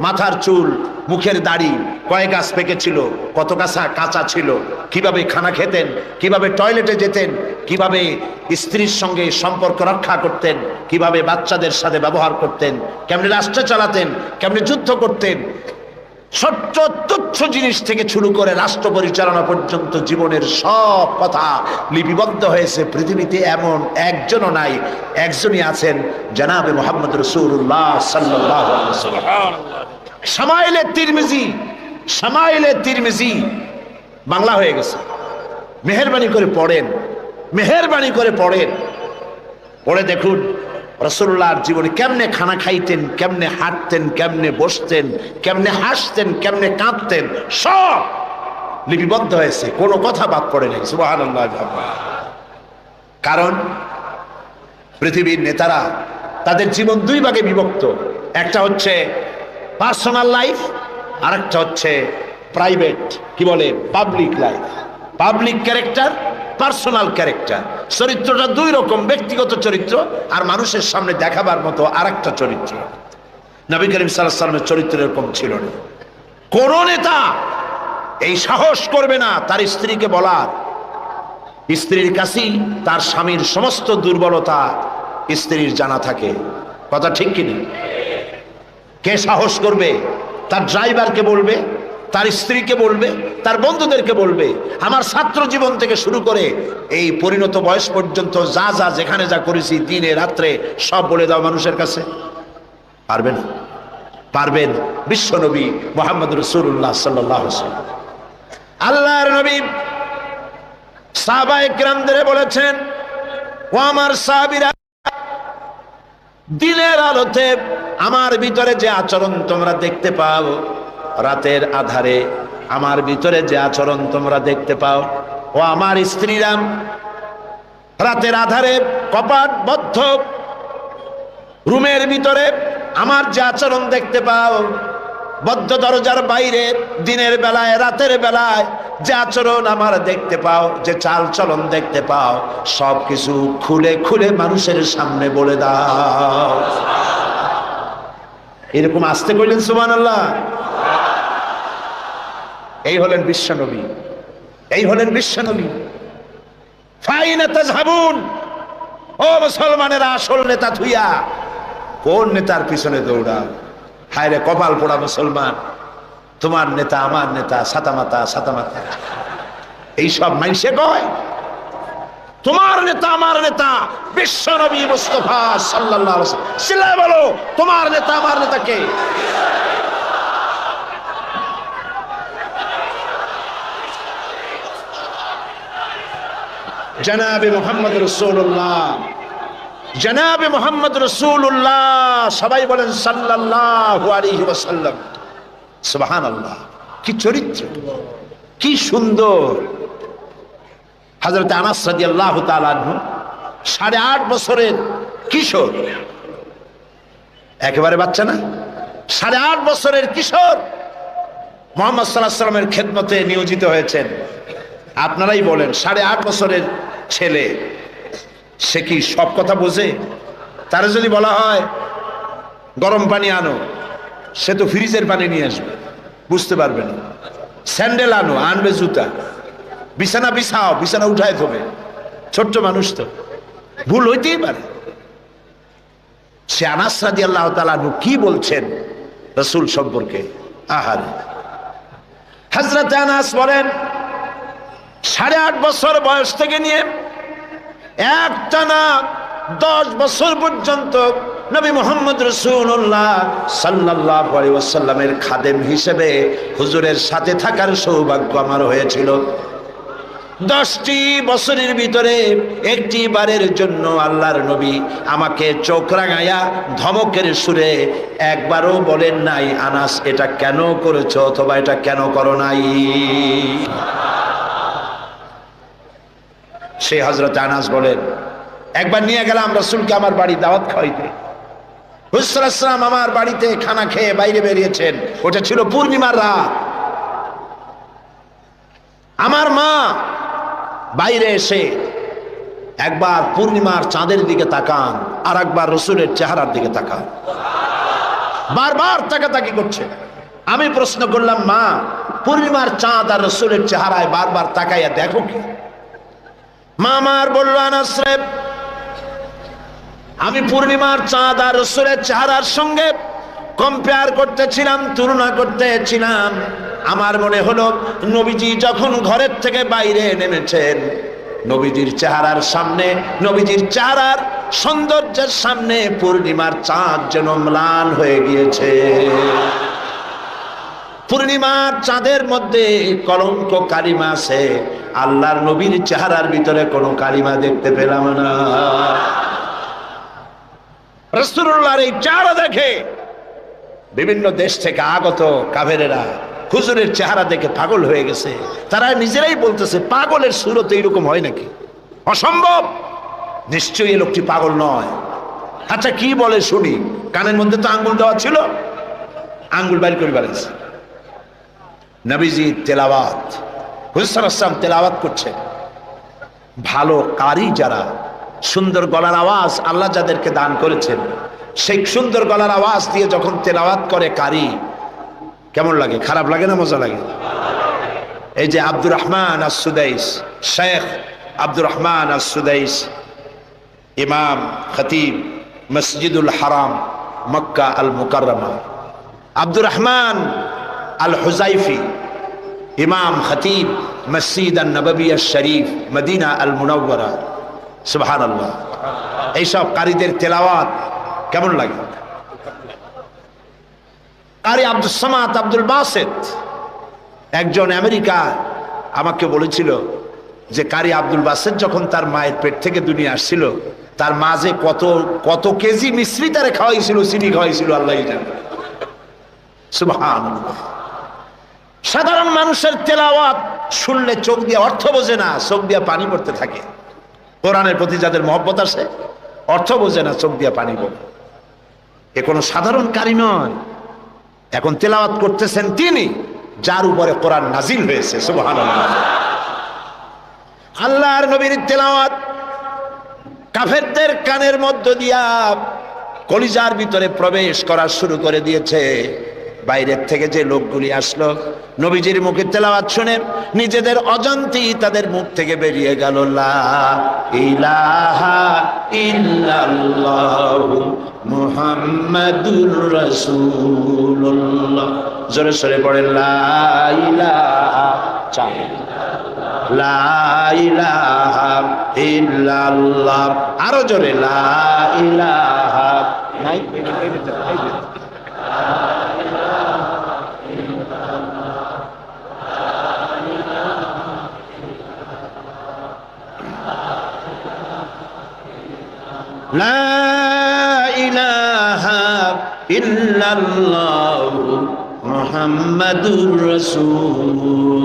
S1: মাথার চুল, মুখের দাড়ি কয় গাছ পেকেছিল, কত গাছা কাঁচা ছিল, কিভাবে খানা খেতেন, কিভাবে টয়লেটে যেতেন, কিভাবে স্ত্রীর সঙ্গে সম্পর্ক রক্ষা করতেন, কিভাবে বাচ্চাদের সাথে ব্যবহার করতেন, কেমনে রাষ্ট্র চালাতেন, কেমনে যুদ্ধ করতেন। ছোট্ট তুচ্ছ জিনিস থেকে শুরু করে রাষ্ট্র পরিচালনা পর্যন্ত জীবনের সব কথা লিপিবদ্ধ হয়েছে। পৃথিবীতে এমন একজনও নাই, একজনই আছেন, জনাবে মুহাম্মদ রাসূলুল্লাহ সাল্লাল্লাহু আলাইহি ওয়াসাল্লাম। শামাইলে তিরমিজি বাংলা হয়ে গেছে। মেহেরবানি করে পড়েন, মেহেরবানি করে পড়েন, পড়ে দেখুন রাসূলুল্লাহর জীবনে কেমনে খানা খাইতেন, কেমনে হাঁটতেন, কেমনে বসতেন, কেমনে হাসতেন, কেমনে কাঁদতেন, সব লিপিবদ্ধ হয়েছে, কোনো কথা বাদ পড়ে নেই। সুবহানাল্লাহ। কারণ পৃথিবীর নেতারা তাদের জীবন 2 ভাগে বিভক্ত। একটা হচ্ছে পার্সোনাল লাইফ, আর একটা হচ্ছে প্রাইভেট, কি বলে, public life. Public character, personal character. চরিত্রটা 2 রকম, ব্যক্তিগত চরিত্র আর মানুষের সামনে দেখাবার মতো আরেকটা চরিত্র। নবী করিম সাল্লাল্লাহু আলাইহি ওয়াসাল্লামের চরিত্র এরকম ছিল না। কোন নেতা এই সাহস করবে না তার স্ত্রীকে বলার, স্ত্রীর কাছেই তার স্বামীর সমস্ত দুর্বলতা স্ত্রীর জানা থাকে। কথা ঠিক কিনা? কে সাহস করবে? তার ড্রাইভারকে বলবে, তার স্ত্রীকে বলবে, তার বন্ধুদেরকে বলবে। আমার ছাত্র জীবন থেকে শুরু করে এই পরিণত বয়স পর্যন্ত যা যা যেখানে যা করেছি, দিনে রাত্রে সব বলে দাও মানুষের কাছে। পারবে না। পারবেন বিশ্ব নবী মুহাম্মদ রাসূলুল্লাহ সাল্লাল্লাহু আলাইহি ওয়াসাল্লাম। আল্লাহর নবী সাহাবায়ে কিরামদের বলেছেন, ও আমার সাহাবীরা, দিনের আলোতে আমার ভিতরে যে আচরণ তোমরা দেখতে পাও, রাতের আধারে আমার ভিতরে যে আচরণ তোমরা দেখতে পাও, ও আমার স্ত্রীরা, রাতের আধারে কপাট বদ্ধ রুমের ভিতরে আমার যে আচরণ দেখতে পাও, বদ্ধ দরজার বাইরে দিনের বেলায় রাতের বেলায় যে আচরণ আমার দেখতে পাও, যে চাল চলন দেখতে পাও, সবকিছু খুলে খুলে মানুষের সামনে বলে দাও। এরকম আসতে কইলেন সুবহানাল্লাহ। এই হলেন বিশ্বনবী, এই হলেন বিশ্বনবী। ফাইনা তাযহাবুন, ও মুসলমানেরা, আসল নেতা থুইয়া কোন নেতার পিছনে দৌড়া? হায় রে কপাল পোড়া মুসলমান, তোমার নেতা আমার নেতা সাতামাতা সাতামাতা এইসব মানুষে কয়। তোমার নেতা আমার নেতা বিশ্বনবী মুস্তাফা সাল্লাল্লাহু আলাইহি ওয়াসাল্লাম। সিলা বলো, তোমার নেতা আমার নেতা কে? জনাবে মুহাম্মদ রাসূলুল্লাহ, জনাবে মুহাম্মদ রাসূলুল্লাহ। সবাই বলেন সাল্লাল্লাহু আলাইহি ওয়াসাল্লাম। সুবহানাল্লাহ, কি চরিত্র, কি সুন্দর। হযরত আনাস রাদিয়াল্লাহু তাআলা আনহু 8.5 বছরের কিশোর, একেবারে বাচ্চা না, 8.5 বছরের কিশোর মুহাম্মদ সাল্লাল্লাহু আলাইহি ওয়াসাল্লামের খেদমতে নিয়োজিত হয়েছেন। আপনারাই বলেন, 8.5 বছরের ছেলে, সে কি সব কথা বোঝে? তারা যদি বলা হয় গরম পানি আনো, সে তো ফ্রিজের পানি নিয়ে আসবে, বুঝতে পারবে না। স্যান্ডেল আনো, আনবে জুতা। বিছানা বিছাও, বিছানা উঠায় থবে। ছোট্ট মানুষ তো, ভুল হইতেই পারে। সে আনাস রাদিয়াল্লাহু তাআলা আনহু কি বলছেন রাসূল সম্পর্কে, আহারে। হযরত আনাস বলেন, 8.5 বছর বয়স থেকে নিয়ে একটানা 10 বছর পর্যন্ত নবী মুহাম্মদ রাসূলুল্লাহ সাল্লাল্লাহু আলাইহি ওয়াসাল্লামের খাদেম হিসেবে হুজুরের সাথে থাকার সৌভাগ্য আমার হয়েছিল। 10টি বছরের ভিতরে একটি বারের জন্য আল্লাহর নবী আমাকে চোখ রাঙাইয়া ধমকের সুরে একবারও বলেন নাই, আনাস এটা কেন করেছো অথবা এটা কেন করো নাই। সেই হযরত আনাস বলেন, একবার নিয়ে গেলাম রাসূলকে আমার বাড়ি দাওয়াত খাওয়াইতে। হুজুর সাল্লাল্লাহু আলাইহি ওয়াসাল্লাম আমার বাড়িতে খানা খেয়ে বাইরে বেরিয়েছেন। ওটা ছিল পূর্ণিমার রাত। আমার মা বাইরে এসে একবার পূর্ণিমার চাঁদের দিকে তাকান, আর একবার রাসূলের চেহারার দিকে তাকান, বারবার তাকাতাকি করছে। আমি প্রশ্ন করলাম, মা, পূর্ণিমার চাঁদ আর রাসূলের চেহারায় বারবার তাকাইয়া দেখো কি? মা আমার বলল, আনাস রে, আমি পূর্ণিমার চাঁদ আর রাসূলের চেহারার সঙ্গে কম্পেয়ার করতেছিলাম, তুলনা করতেছিলাম। আমার মনে হলো নবীজি যখন ঘরের থেকে বাইরে নেমেছেন, নবীজির চেহারার সামনে, নবীজির চেহারার সৌন্দর্যের সামনে পূর্ণিমার চাঁদ যেন ম্লান হয়ে গিয়েছে। পূর্ণিমার চাঁদের মধ্যে কলঙ্ক কালিমা আছে, আল্লাহর নবীর চেহারার ভিতরে কোনো কালিমা দেখতে পেলাম না। রাসূলুল্লাহর এই চেহারা দেখে বিভিন্ন দেশ থেকে আগত কাফেরেরা হুজুরের চেহারা দেখে পাগল হয়ে গেছে। তারা নিজেরাই বলতেছে, পাগলের সুরতে এরকম হয় নাকি? অসম্ভব, নিশ্চয়ই এই লোকটি পাগল নয়। আচ্ছা কি বলে শুনি। কানের মধ্যে তো আঙ্গুল দেওয়া ছিল, আঙ্গুল বাইর করে বেড়াচ্ছে। নবীজি তেলাওয়াত, হুজুর সাল্লাল্লাহু আলাইহি ওয়াসাল্লাম তেলাওয়াত করছেন। ভালো কারি যারা, সুন্দর গলার আওয়াজ আল্লাহ যাদেরকে দান করেছেন, সেই সুন্দর গলার আওয়াজ দিয়ে যখন তেলাওয়াত করে কারি, কেমন লাগে? খারাপ লাগে না মজা লাগে? এই যে আব্দুর রহমান আস-সুদাইস, শেখ আব্দুর রহমান আস-সুদাইস, ইমাম খতিব মসজিদুল হারাম মক্কা আল মুকাররমা, আব্দুর রহমান আল হুজাইফি, ইমাম খতিব মসজিদ আন নববী শরীফ মদিনা আল মুনাওয়ারা। সুবহানাল্লাহ, এইসব কারীদের তেলাওয়াত কেমন লাগে? কারি আব্দুল সামাদ আব্দুল বাসেত, একজন আমেরিকা আমাকে বলেছিল যে কারি আব্দুল বাসেত যখন তার মায়ের পেট থেকে দুনিয়া আসছিল, তার মাঝে কত কত কেজি মিশ্রি তারে খাওয়াইছিল, চিনি খাওয়াইছিল, আল্লাহ জানে। সুবহানাল্লাহ। সাধারণ মানুষের তেলাওয়াত শুনলে চোখ দিয়ে অর্থ বোঝে না, চোখ দিয়ে পানি পড়তে থাকে। কোরআনের প্রতি যাদের মহব্বত আছে অর্থ বোঝে না, চোখ দিয়ে পানি পড়ে। এ কোনো সাধারণ কারি নয়। এখন তেলাওয়াত করতেছেন তিনি যার উপরে কোরআন নাজিল হয়েছে। সুবহানাল্লাহ। আল্লাহর নবীর তেলাওয়াত কাফেরদের কানের মধ্য দিয়া কলিজার ভিতরে প্রবেশ করা শুরু করে দিয়েছে। বাইরের থেকে যে লোকগুলি আসলো নবীজির মুখে তেলাওয়াত শুনে নিজেদের অজান্তেই তাদের মুখ থেকে বেরিয়ে গেল লা ইলাহা ইল্লাল্লাহু মুহাম্মাদুর রাসূলুল্লাহ। জোরে সরে পড়েন লা ইলাহা লা ইলাহা ইল্লাল্লাহ। আরো জোরে লা ইলাহা নাই লা ইলাহা ইল্লাল্লাহু মুহাম্মাদুর রাসূলুল্লাহ।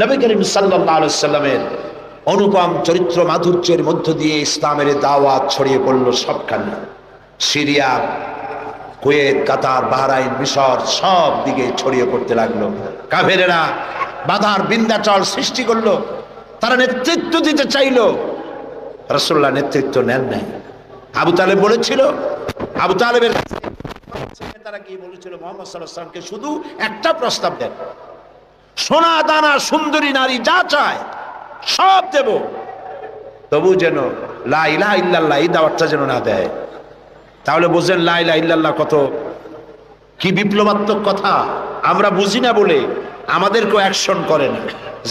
S1: নবী করিম সাল্লাল্লাহু আলাইহি সাল্লামের অনুপম চরিত্র মাধুর্যের মধ্য দিয়ে ইসলামের দাওয়াত ছড়িয়ে পড়ল সবখানে। সিরিয়া, কুয়েত, কাতার, বাহরাইন, মিশর সব দিকে ছড়িয়ে পড়তে লাগলো। কাফেরেরা বাধার বিন্ধ্যাচল সৃষ্টি করলো। তারা নেতৃত্ব দিতে চাইলো, রাসূলুল্লাহ নেতৃত্ব নেন নাই। আবু তালেব বলেছিল, আবু তালেবের তারা কি বলেছিল, মুহাম্মদ সাল্লাল্লাহু আলাইহি ওয়াসাল্লামকে শুধু একটা প্রস্তাব দেন, সোনা দানা সুন্দরী নারী যা চায় সব দেব, তবু যেন লা ইলাহা ইল্লাল্লাহ এই দাওয়াতটা যেন না দেয়। তাহলে বুঝেন লা ইলাহা ইল্লাল্লাহ কত কি বিপ্লবাত্মক কথা। আমরা বুঝি না বলে আমাদেরকেও অ্যাকশন করে না,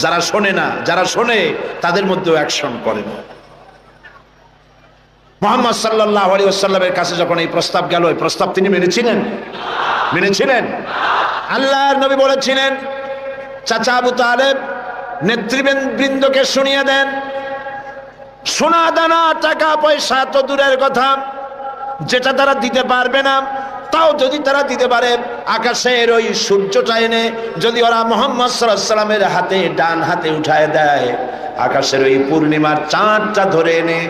S1: যারা শোনে না, যারা শোনে তাদের মধ্যেও অ্যাকশন করে না। মুহাম্মদ সাল্লাল্লাহু আলাইহি ওয়াসাল্লামের কাছে যখন এই প্রস্তাব গেল, এই প্রস্তাব তিনি মেনেছিলেন? মেনেছিলেন? আল্লাহর নবী বলেছিলেন, চাচা আবু তালেব নেতৃবৃন্দকে শুনিয়ে দেন, সোনা দানা টাকা পয়সা তো দূরের কথা, যেটা তারা দিতে পারবে না, তাও যদি তারা দিতে পারে আকাশের ওই সূর্যটা এনে যদি ওরা মুহাম্মদ সাল্লাল্লাহু আলাইহি ওয়াসাল্লামের হাতে ডান হাতে উঠায় দেয়, আকাশের ওই পূর্ণিমার চাঁদটা ধরে এনে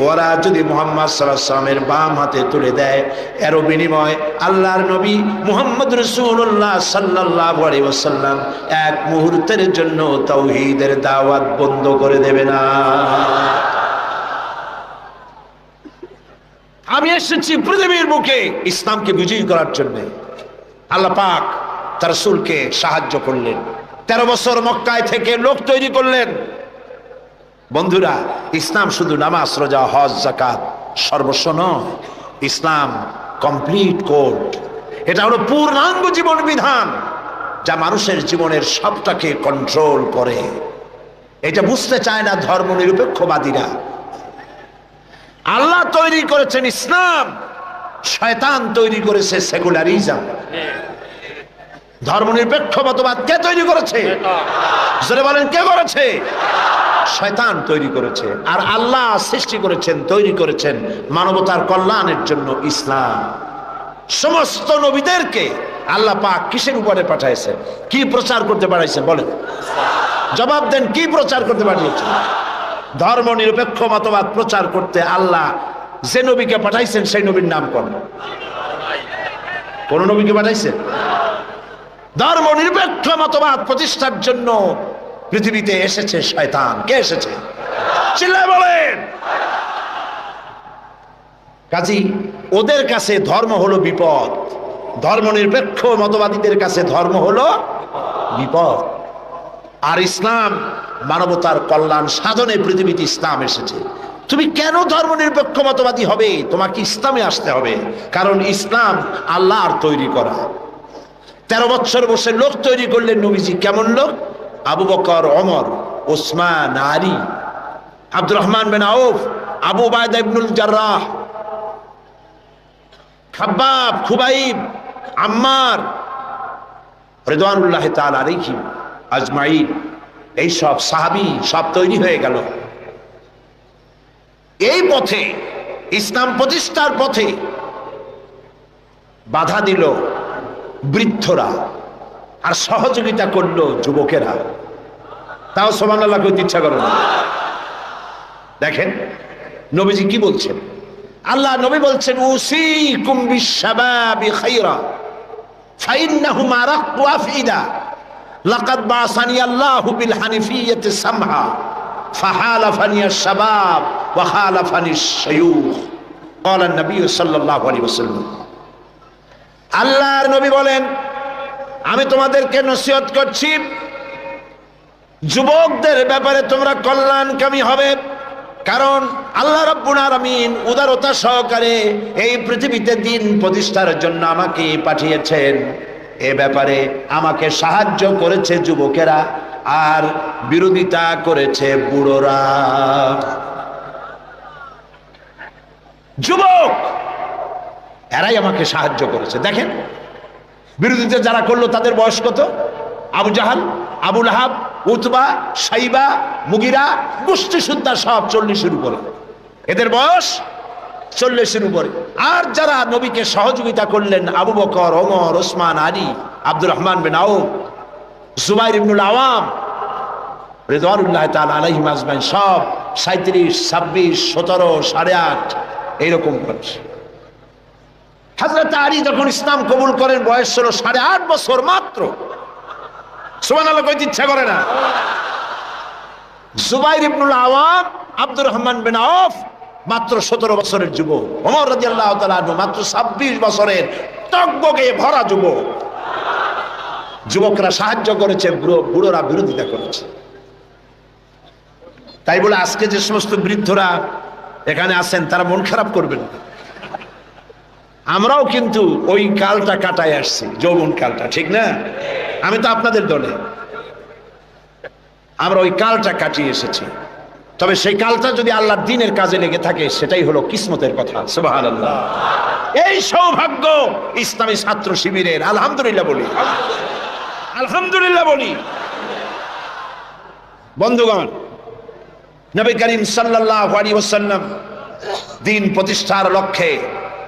S1: ওরা যদি মুহাম্মদ সাল্লাল্লাহু আলাইহি ওয়াসাল্লামের বাম হাতে তুলে দেয়, এর বিনিময় আল্লাহর নবী মুহাম্মদ রাসূলুল্লাহ সাল্লাল্লাহু আলাইহি ওয়াসাল্লাম এক মুহূর্তের জন্য তাওহীদের দাওয়াত বন্ধ করে দেবে না। আমি এসেছি পৃথিবীর বুকে ইসলামকে বিজয়ী করার জন্য। আল্লাহ পাক তার রাসূলকে সাহায্য করলেন, 13 বছর মক্কায় থেকে লোক তৈরি করলেন। বন্ধুরা, ইসলাম শুধু নামাজ, রোজা, হজ, যাকাত সর্বস্ব নয়। ইসলাম কমপ্লিট কোড। এটা হলো পূর্ণাঙ্গ জীবন বিধান যা মানুষের জীবনের সবটাকে কন্ট্রোল করে। এটা বুঝতে চায় না ধর্ম নিরপেক্ষবাদীরা। আল্লাহ তৈরি করেছেন ইসলাম, শয়তান তৈরি করেছে সেকুলারিজম। ধর্ম নিরপেক্ষ মতবাদ কে তৈরি করেছে? জোরে বলেন, কে করেছে? শয়তান তৈরি করেছে। আর আল্লাহ সৃষ্টি করেছেন, তৈরি করেছেন মানবতার কল্যাণের জন্য ইসলাম। সমস্ত নবীদেরকে আল্লাহ পাক কিসের উপরে পাঠাইছেন? কি প্রচার করতে পাঠাইছেন? বলেন, জবাব দেন, কি প্রচার করতে পাঠিয়েছেন? ধর্ম নিরপেক্ষ মতবাদ প্রচার করতে আল্লাহ যে নবীকে পাঠাইছেন সেই নবীর নাম কোন? কোন নবীকে পাঠাইছেন? ধর্ম নিরপেক্ষ মতবাদ প্রতিষ্ঠার জন্য পৃথিবীতে এসেছে শয়তান। কে এসেছে? চিল্লায় বলেন। কাজী ওদের কাছে ধর্ম হলো বিপদ, ধর্ম নিরপেক্ষ মতবাদীদের কাছে ধর্ম হলো বিপদ। আর ইসলাম মানবতার কল্যাণ সাধনে পৃথিবীতে ইসলাম এসেছে। তুমি কেন ধর্ম নিরপেক্ষ মতবাদী হবে? তোমাকে ইসলামে আসতে হবে, কারণ ইসলাম আল্লাহর তৈরি করা। 13 বছর বসে লোক তৈরি করলেন নবীজি। কেমন লোক? আবু বকর, ওমর, ওসমান, আলী, আব্দুর রহমান বিন আউফ, আবু উবাইদা ইবনুল জাররাহ, খাব্বাব, খুবাইব, আম্মার রিদওয়ানুল্লাহ তাআলা আলাইহিম আজমাইন, এই সব সাহাবী সব তৈরি হয়ে গেল। এই পথে, ইসলাম প্রতিষ্ঠার পথে বাধা দিল বৃদ্ধরা, আর সহযোগিতা করলো যুবকেরা। তাও সুবহানাল্লাহ কইতে ইচ্ছা করে না। দেখেন নবীজি কি বলছেন, আল্লাহ নবী বলছেন, উসিকুম বিশ-শাবাবি খায়রা ফাইন্নাহুম আরাক্কু আফইদা লাকাদ বাসানি আল্লাহু বিল হানিফিয়্যাতি সামহা ফাহালাফানি আশ-শাবাব ওয়া খালাফানি আশ-শায়ুখ ক্বালা an-নবী সাল্লাল্লাহু আলাইহি ওয়াসাল্লাম। আল্লাহর নবী বলেন, আমি তোমাদেরকে নসিহত করছি, যুবকদের ব্যাপারে তোমরা কল্যাণকামী হবে, কারণ আল্লাহ রাব্বুল আলামিন উদারতা সহকারে এই পৃথিবীতে দ্বীন প্রতিষ্ঠার জন্য আমাকে পাঠিয়েছেন। এ ব্যাপারে আমাকে সাহায্য করেছে যুবকেরা, আর বিরোধিতা করেছে বুড়োরা। যুবক এরাই আমাকে সাহায্য করেছে। দেখেন বিরোধিতা যারা করলো তাদের বয়স কত? আবু জাহাল, আবু লাহাব, উতবা, সাইবা, মুগিরা, গোষ্ঠী সুদ্ধা সব 40-এর উপরে, এদের বয়স 40-এর উপরে। আর যারা নবীকে সহযোগিতা করলেন, আবু বকর, ওমর, ওসমান, আলী, আব্দুর রহমান বিন আউফ, জুবাইর ইবনুল আওয়াম রিদওয়ানুল্লাহ তাআলা আলাইহিম আজমাইন, সব 37, 26, 17, 8.5 এইরকম করছে। হযরত আলী যখন ইসলাম কবুল করেন বয়স ছিল 8.5 বছর মাত্র। সুবহানাল্লাহ কইতে ইচ্ছা করে না। জুবাইর ইবনুল আওয়াম, আব্দুর রহমান বিন আউফ মাত্র 17 বছরের যুবক। ওমর রাদিয়াল্লাহু তাআলা আনহু মাত্র 26 বছরের টগবগে ভরা যুবক। যুবকরা সাহায্য করেছে, বুড়োরা বিরোধিতা করেছে। তাই বলে আজকে যে সমস্ত বৃদ্ধরা এখানে আছেন তারা মন খারাপ করবেন না। আমরাও কিন্তু ওই কালটা কাটায় আসছি, যৌবন কালটা, ঠিক না? আমি তো আপনাদের দলে, আমরা ওই কালটা কাটিয়ে এসেছি। তবে সেই কালটা যদি আল্লাহর দ্বীনের কাজে লেগে থাকে সেটাই হলো কিসমতের কথা। সুবহানাল্লাহ। এই সৌভাগ্য ইসলামী ছাত্র শিবিরের। আলহামদুলিল্লাহ বলি, আলহামদুলিল্লাহ বলি। বন্ধুগণ, নবী করিম সাল্লাল্লাহু আলাইহি ওয়াসাল্লাম দ্বীন প্রতিষ্ঠার লক্ষ্যে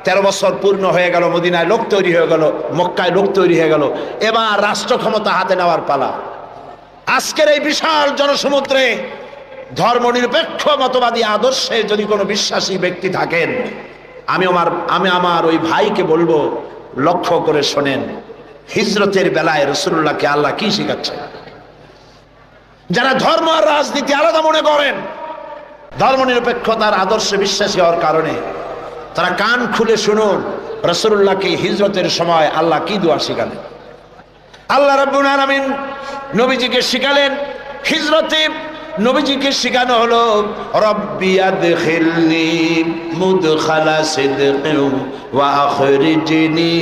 S1: 13 বছর পূর্ণ হয়ে গেল, মদিনায় লোক তৈরি হয়ে গেল, মক্কায় লোক তৈরি হয়ে গেল। এবার রাষ্ট্র ক্ষমতা হাতে নেওয়ার পালা। আজকের এই বিশাল জনসমুদ্রে ধর্মনিরপেক্ষ মতবাদী আদর্শে যদি কোনো বিশ্বাসী ব্যক্তি থাকেন, আমি আমার ওই ভাইকে বলবো, লক্ষ্য করে শোনেন, হিজরতের বেলায় রাসূলুল্লাহকে আল্লাহ কি শিখাচ্ছে। যারা ধর্ম আর রাজনীতি আলাদা মনে করেন, ধর্মনিরপেক্ষতার আদর্শে বিশ্বাসী হওয়ার কারণে তারা কান খুলে শুনুন রাসূলুল্লাহকে হিজরতের সময় আল্লাহ কি দোয়া শিখালেন। আল্লাহ রাব্বুল আলামিন নবীজিকে শিখালেন হিজরতে। নবীজিকে শিখানো হলো, রব্বি আদখিলনি মুদখালা সিদকিন ওয়া আখরিজনি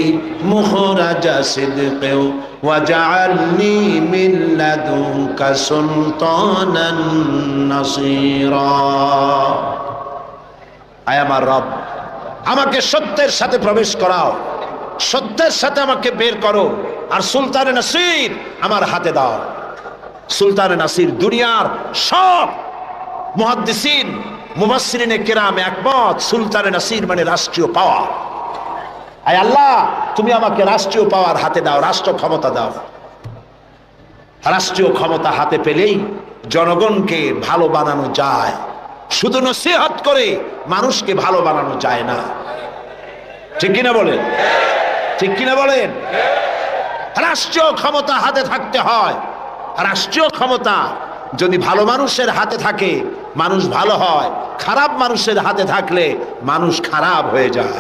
S1: মুখরাজা সিদকিন ওয়াজআলনি মিন লাদুনকা সুলতানান নাসীরা। আয় আমার রব, আমাকে সত্যের সাথে প্রবেশ করাও, সত্যের সাথে আমাকে বের করো, আর সুলতানে নাসির আমার হাতে দাও। সুলতানে নাসির দুনিয়ার সব মুহাদ্দিসিন মুফাসসিরিনে কেরাম একমত, সুলতানে নাসির মানে রাষ্ট্রীয় পাওয়ার। আয় আল্লাহ, তুমি আমাকে রাষ্ট্রীয় পাওয়ার হাতে দাও, রাষ্ট্র ক্ষমতা দাও। রাষ্ট্রীয় ক্ষমতা হাতে পেলেই জনগণকে ভালো বানানো যায়। শুধু নসিহত করে মানুষকে ভালো বানানো যায় না। ঠিক কিনা বলেন? ঠিক কিনা বলেন? রাষ্ট্রীয় ক্ষমতা হাতে থাকতে হয়। রাষ্ট্রীয় ক্ষমতা যদি ভালো মানুষের হাতে থাকে মানুষ ভালো হয়, খারাপ মানুষের হাতে থাকলে মানুষ খারাপ হয়ে যায়।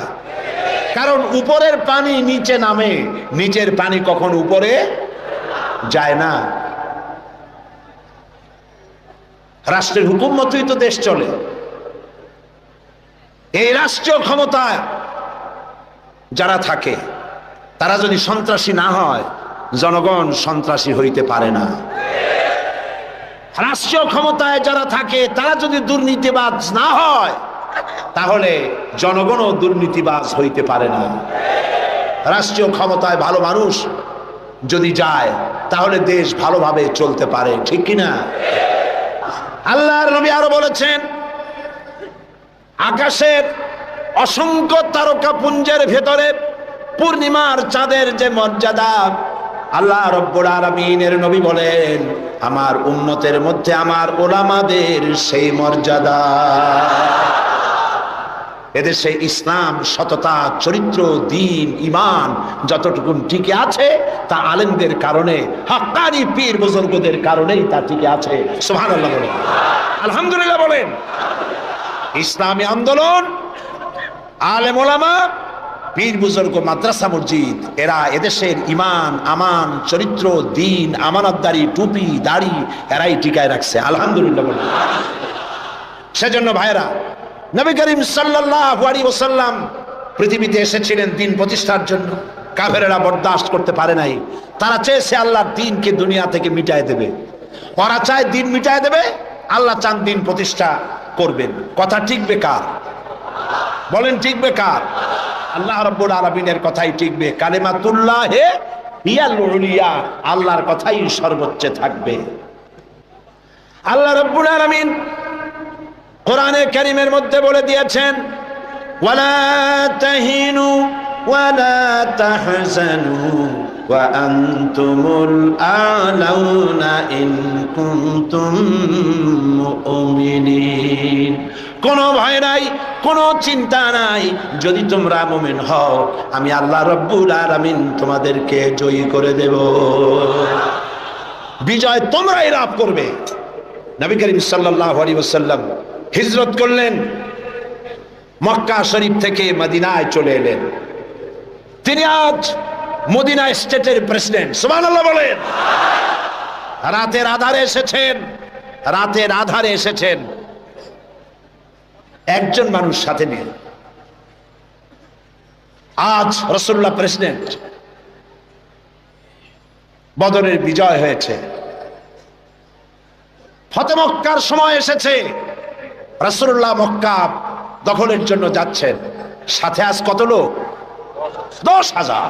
S1: কারণ উপরের পানি নিচে নামে, নিচের পানি কখন উপরে যায় না। রাষ্ট্রের হুকুম মতোই তো দেশ চলে। এই রাষ্ট্রীয় ক্ষমতায় যারা থাকে তারা যদি সন্ত্রাসী না হয়, জনগণ সন্ত্রাসী হইতে পারে না। রাষ্ট্রীয় ক্ষমতায় যারা থাকে তারা যদি দুর্নীতিবাজ না হয়, তাহলে জনগণও দুর্নীতিবাজ হইতে পারে না। রাষ্ট্রীয় ক্ষমতায় ভালো মানুষ যদি যায় তাহলে দেশ ভালোভাবে চলতে পারে, ঠিক কিনা? আল্লাহর নবী আরো বলেছেন, আকাশের অসংখ্য তারকা পুঞ্জের ভেতরে পূর্ণিমার চাঁদের যে মর্যাদা, আল্লাহ রব্বুল আলামিনের নবী বলেন আমার উম্মতের মধ্যে আমার উলামাদের সেই মর্যাদা। এদেশে ইসলাম, সততা, চরিত্র, দ্বীন, ঈমান যতটুকু টিকে আছে তা আলেমদের কারণে, হাক্কানি পীর বুজুর্গদের কারণেই তা টিকে আছে। সুবহানাল্লাহ বলেন, আলহামদুলিল্লাহ বলেন। ইসলামী আন্দোলন, আলেম ওলামা, পীর বুজুর্গ, মাদ্রাসা মসজিদ, এরা এদেশের ঈমান, আমান, চরিত্র, দ্বীন, আমানতদারি, টুপি, দাড়ি এরাই টিকায় রাখছে। আলহামদুলিল্লাহ বলেন। সেজন্য ভাইরা, নবী করিম সাল্লাল্লাহু আলাইহি ওয়াসাল্লাম পৃথিবীতে এসেছিলেন দ্বীন প্রতিষ্ঠার জন্য। কাফেরেরা বরদাস্ত করতে পারে নাই। তারা চেয়েছে আল্লাহর দ্বীনকে দুনিয়া থেকে মিটায় দেবে। ওরা চায় দ্বীন মিটায় দেবে, আল্লাহ চান দ্বীন প্রতিষ্ঠা করবেন। কথা টিকবে কার? বলেন টিকবে কার? আল্লাহ রাব্বুল আলামিনের কথাই টিকবে। কালিমাতুল্লাহি হিয়াল উলিয়া, আল্লাহর কথাই সর্বোচ্চ থাকবে। আল্লাহ রাব্বুল আলামিন কোরআনে কারীমের মধ্যে বলে দিয়েছেন, ওয়ালা তাহিনু ওয়ালা তাহজানু ওয়া আনতুমুল আলাউনা ইন কুনতুম মুমিনিন। কোনো ভয় নাই, কোনো চিন্তা নাই, যদি তোমরা মুমিন হও আমি আল্লাহ রাব্বুল আলামিন তোমাদেরকে জয়ী করে দেব। বিজয় তোমরাই লাভ করবে। নবী করিম সাল্লাল্লাহু আলাইহি ওয়াসাল্লাম হিজরত করলেন, মক্কা শরীফ থেকে মদিনায় চলে এলেন। তিনি আজ মদিনা স্টেটের প্রেসিডেন্ট। সুবহানাল্লাহ বলেন। রাতের আধারে এসেছেন, রাতের আধারে এসেছেন একজন মানুষ সাথে নিয়ে। আজ রাসূলুল্লাহ প্রেসিডেন্ট, বদরের বিজয় হয়েছে, ফতে মক্কার সময় এসেছে, রাসূলুল্লাহ মক্কা দখলের জন্য যাচ্ছেন। সাথে আজ কত লোক? 10,000।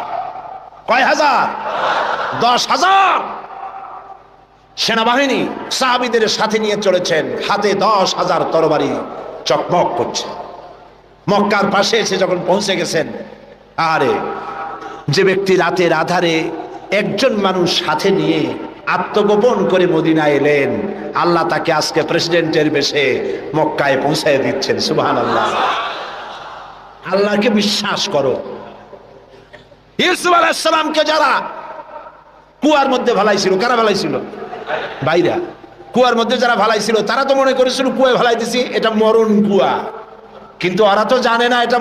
S1: কয় হাজার? 10,000 সেনাবাহিনী সাহাবীদের সাথে নিয়ে চলেছেন। হাতে 10,000 তরবারি চকমক করছে। মক্কার পাশে এসে যখন পৌঁছে গেছেন, আরে যে ব্যক্তি রাতের আধারে একজন মানুষ সাথে নিয়ে আত্মগোপন করে মদিনায় এলেন, আল্লাহ তাকে আজকে প্রেসিডেন্টের বেশে মক্কায় পৌঁছায় দিচ্ছেন। সুবহানাল্লাহ। আল্লাহকে বিশ্বাস করো। ইউসুফ আলাইহিস সালামকে যারা কুয়ার মধ্যে ভালাইছিল, কারা ভালাইছিল? ভাইরা, কুয়ার মধ্যে যারা ভালাইছিল তারা তো মনে করেছিল কুয়ায় ভালাই দিছি, এটা মরণ কুয়া। কিন্তু ওরা তো জানে না এটা